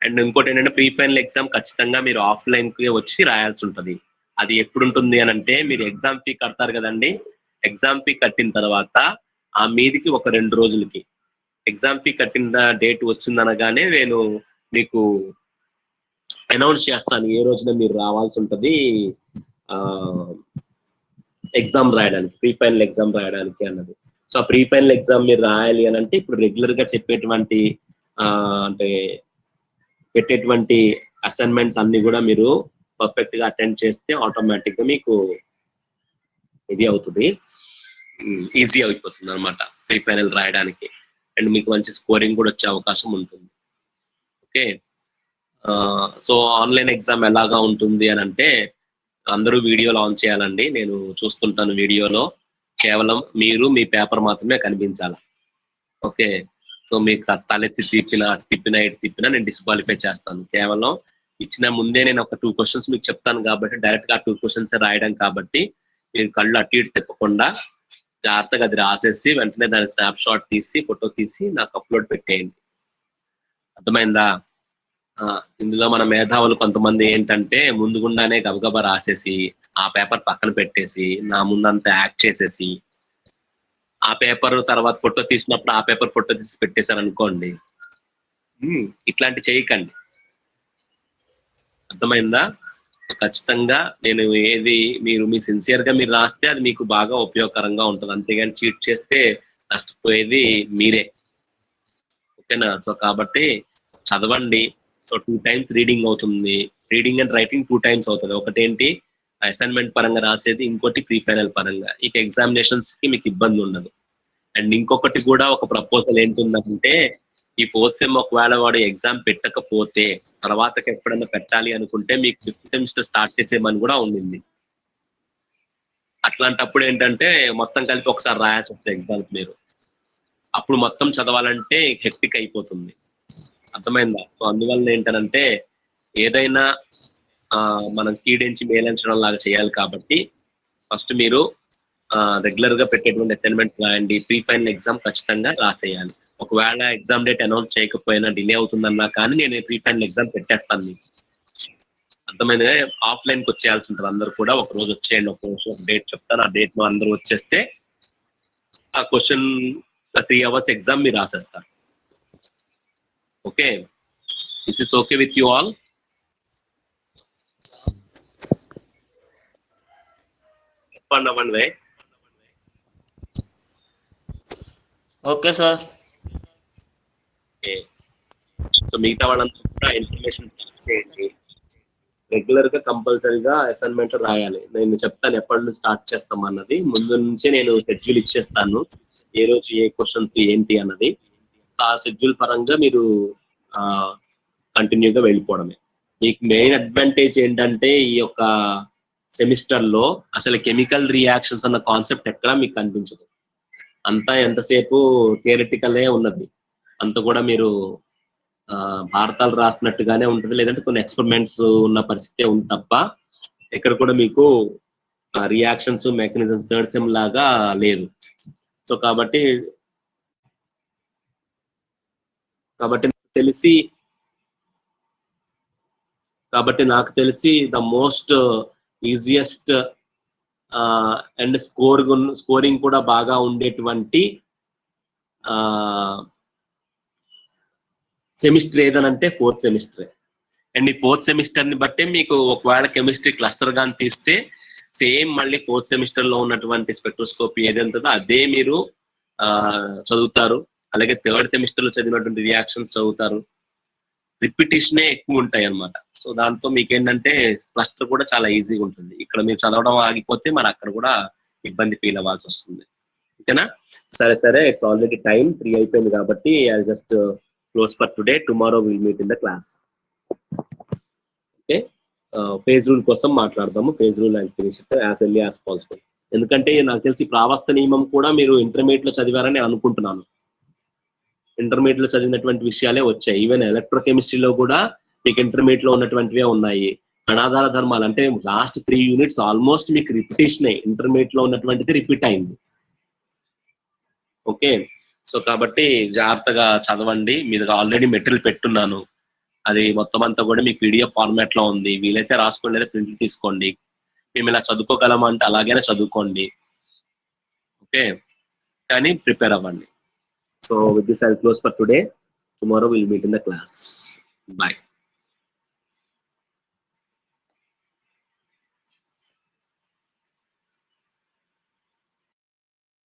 అండ్ ఇంకోటి ఏంటంటే ప్రీ ఫైనల్ ఎగ్జామ్ ఖచ్చితంగా మీరు ఆఫ్లైన్ కి వచ్చి రాయాల్సి ఉంటుంది. అది ఎప్పుడు ఉంటుంది అని అంటే మీరు ఎగ్జామ్ ఫీ కడతారు కదండి. ఎగ్జామ్ ఫీ కట్టిన తర్వాత ఆ మీదికి ఒక 2 రోజులకి ఎగ్జామ్ ఫీ కట్టిన డేట్ వచ్చిందనగానే నేను మీకు అనౌన్స్ చేస్తాను ఏ రోజున మీరు రావాల్సి ఉంటుంది ఎగ్జామ్ రాయడానికి, ప్రీ ఫైనల్ ఎగ్జామ్ రాయడానికి అన్నది. సో ఆ ప్రీ ఫైనల్ ఎగ్జామ్ మీరు రాయాలి అని అంటే ఇప్పుడు రెగ్యులర్ గా చెప్పేటువంటి అంటే పెట్టేటువంటి అసైన్మెంట్స్ అన్ని కూడా మీరు పర్ఫెక్ట్ గా అటెండ్ చేస్తే ఆటోమేటిక్ గా మీకు ఇది అవుతుంది, ఈజీ అయిపోతుంది అనమాట ప్రీ ఫైనల్ రాయడానికి. అండ్ మీకు మంచి స్కోరింగ్ కూడా వచ్చే అవకాశం ఉంటుంది. ఓకే, సో ఆన్లైన్ ఎగ్జామ్ ఎలాగా ఉంటుంది అని అంటే అందరూ వీడియోలో ఆన్ చేయాలండి. నేను చూస్తుంటాను వీడియోలో, కేవలం మీరు మీ పేపర్ మాత్రమే కనిపించాలి. ఓకే, సో మీకు తలెత్తి తిప్పినా ఇటు తిప్పినా నేను డిస్క్వాలిఫై చేస్తాను. కేవలం ఇచ్చిన ముందే నేను ఒక 2 క్వశ్చన్స్ మీకు చెప్తాను కాబట్టి డైరెక్ట్ గా 2 క్వశ్చన్స్ రాయడం కాబట్టి మీరు కళ్ళు అటు ఇటు తిప్పకుండా జాగ్రత్తగా అది రాసేసి వెంటనే దాని స్నాప్ షాట్ తీసి ఫోటో తీసి నాకు అప్లోడ్ పెట్టేయండి. అర్థమైందా? ఇందులో మన మేధావులు కొంతమంది ఏంటంటే ముందుగుండానే గబగబా రాసేసి ఆ పేపర్ పక్కన పెట్టేసి నా ముందంతా యాక్ట్ చేసేసి ఆ పేపర్ తర్వాత ఫోటో తీసినప్పుడు ఆ పేపర్ ఫోటో తీసి పెట్టేశారు అనుకోండి, ఇట్లాంటి చేయకండి. అర్థమైందా? ఖచ్చితంగా నేను ఏది మీరు మీ సిన్సియర్ గా మీరు రాస్తే అది మీకు బాగా ఉపయోగకరంగా ఉంటుంది. అంతేగాని చీట్ చేస్తే నష్టపోయేది మీరే. ఓకేనా? సో కాబట్టి చదవండి. సో 2 times రీడింగ్ అవుతుంది. రీడింగ్ అండ్ రైటింగ్ 2 times అవుతుంది. ఒకటేంటి అసైన్మెంట్ పరంగా రాసేది, ఇంకోటి ప్రీ ఫైనల్ పరంగా. ఇక ఎగ్జామినేషన్స్ కి మీకు ఇబ్బంది ఉండదు. అండ్ ఇంకొకటి కూడా ఒక ప్రపోజల్ ఏంటుందంటే ఈ 4th సెమ్ ఒకవేళ వాడు ఎగ్జామ్ పెట్టకపోతే తర్వాతకి ఎప్పుడైనా పెట్టాలి అనుకుంటే మీకు 5th సెమిస్టర్ స్టార్ట్ చేసేయమని కూడా ఉండింది. అట్లాంటప్పుడు ఏంటంటే మొత్తం కలిపి ఒకసారి రాయాల్సి వస్తుంది ఎగ్జామ్స్ మీరు. అప్పుడు మొత్తం చదవాలంటే హెక్టిక్ అయిపోతుంది. అర్థమైందా? సో అందువల్ల ఏంటంటే ఏదైనా మనం కీడించి మేలంచడం లాగా చేయాలి కాబట్టి ఫస్ట్ మీరు రెగ్యులర్ గా పెట్టేటువంటి అసైన్మెంట్స్ రాయండి. ప్రీ ఫైనల్ ఎగ్జామ్ ఖచ్చితంగా రాసేయాలి. ఒకవేళ ఎగ్జామ్ డేట్ అనౌన్స్ చేయకపోయినా డిలే అవుతుందన్నా కానీ నేను ప్రీ ఫైనల్ ఎగ్జామ్ పెట్టేస్తాను మీకు. అర్థమైంది? ఆఫ్లైన్ కి వచ్చేయాల్సి ఉంటుంది అందరు కూడా. ఒక రోజు వచ్చేయండి, ఒక రోజు ఒక డేట్ చెప్తాను, ఆ డేట్ లో అందరూ వచ్చేస్తే ఆ క్వశ్చన్ 3 hours ఎగ్జామ్ మీరు రాసేస్తారు. Okay, is is okay with you all? చెప్పండి. Okay sir. సో మిగతా వాళ్ళంతా కూడా ఇన్ఫర్మేషన్ పాస్ చేయండి. రెగ్యులర్ గా కంపల్సరీగా అసైన్మెంట్ రాయాలి. నేను చెప్తాను ఎప్పటి నుంచి స్టార్ట్ చేస్తాం అన్నది. ముందు నుంచే నేను షెడ్యూల్ ఇచ్చేస్తాను, ఏ రోజు ఏ క్వశ్చన్స్ ఏంటి అన్నది. ఆ షెడ్యూల్ పరంగా మీరు కంటిన్యూగా వెళ్ళిపోవడమే. మీకు మెయిన్ అడ్వాంటేజ్ ఏంటంటే ఈ యొక్క సెమిస్టర్ లో అసలు కెమికల్ రియాక్షన్స్ అన్న కాన్సెప్ట్ ఎక్కడా మీకు కనిపించదు. అంతా ఎంతసేపు థియరిటికలే ఉన్నది. అంత కూడా మీరు భారతాలు రాసినట్టుగానే ఉంటుంది, లేదంటే కొన్ని ఎక్స్పెరిమెంట్స్ ఉన్న పరిస్థితే ఉంది తప్ప ఎక్కడ కూడా మీకు రియాక్షన్స్ మెకానిజమ్స్ 3rd సెమ్ లాగా లేదు. సో కాబట్టి నాకు తెలిసి the most easiest and scoring కూడా బాగా ఉండేటువంటి సెమిస్టర్ ఏదనంటే 4th సెమిస్టర్. అండ్ ఈ 4th సెమిస్టర్ ని బట్టే మీకు ఒకవేళ కెమిస్ట్రీ క్లస్టర్ గాని తీస్తే సేమ్ మళ్ళీ 4th సెమిస్టర్ లో ఉన్నటువంటి స్పెక్ట్రోస్కోపీ ఏదంటుందో అదే మీరు చదువుతారు. అలాగే 3rd సెమిస్టర్ లో చదివినటువంటి రియాక్షన్స్ చదువుతారు. రిపిటేషనే ఎక్కువ ఉంటాయి అన్నమాట. సో దాంతో మీకేంటంటే క్లస్టర్ కూడా చాలా ఈజీగా ఉంటుంది. ఇక్కడ మీరు చదవడం ఆగిపోతే మరి అక్కడ కూడా ఇబ్బంది ఫీల్ అవ్వాల్సి వస్తుంది. ఓకేనా? సరే, ఇట్స్ ఆల్రెడీ టైం 3 అయిపోయింది కాబట్టి I just close for today. Tomorrow will meet in the class. Okay, phase rule కోసం మాట్లాడదాము. Phase rule and finish as early as possible. ఎందుకంటే నాకు తెలిసి ప్రావస్థ నియమం కూడా మీరు ఇంటర్మీడియట్ లో చదివారని అనుకుంటున్నాను. ఇంటర్మీడియట్ లో చదివినటువంటి విషయాలే వచ్చాయి. ఈవెన్ ఎలక్ట్రోకెమిస్ట్రీలో కూడా మీకు ఇంటర్మీడియట్ లో ఉన్నటువంటివే ఉన్నాయి. అనాధార ధర్మాలు అంటే లాస్ట్ 3 యూనిట్స్ ఆల్మోస్ట్ మీకు రిపిటేషన్ ఇంటర్మీడియట్ లో ఉన్నటువంటిది రిపీట్ అయింది. ఓకే, సో కాబట్టి జాగ్రత్తగా చదవండి. మీరు ఆల్రెడీ మెటీరియల్ పెట్టున్నాను, అది మొత్తం అంతా కూడా మీకు పీడిఎఫ్ ఫార్మాట్ లో ఉంది. వీలైతే రాసుకోండి లేదా ప్రింట్ తీసుకోండి. మేము ఇలా చదువుకోగలమా అంటే అలాగైనా చదువుకోండి. ఓకే, కానీ ప్రిపేర్ అవ్వండి. So with this I close for today. Tomorrow will meet in the class. By.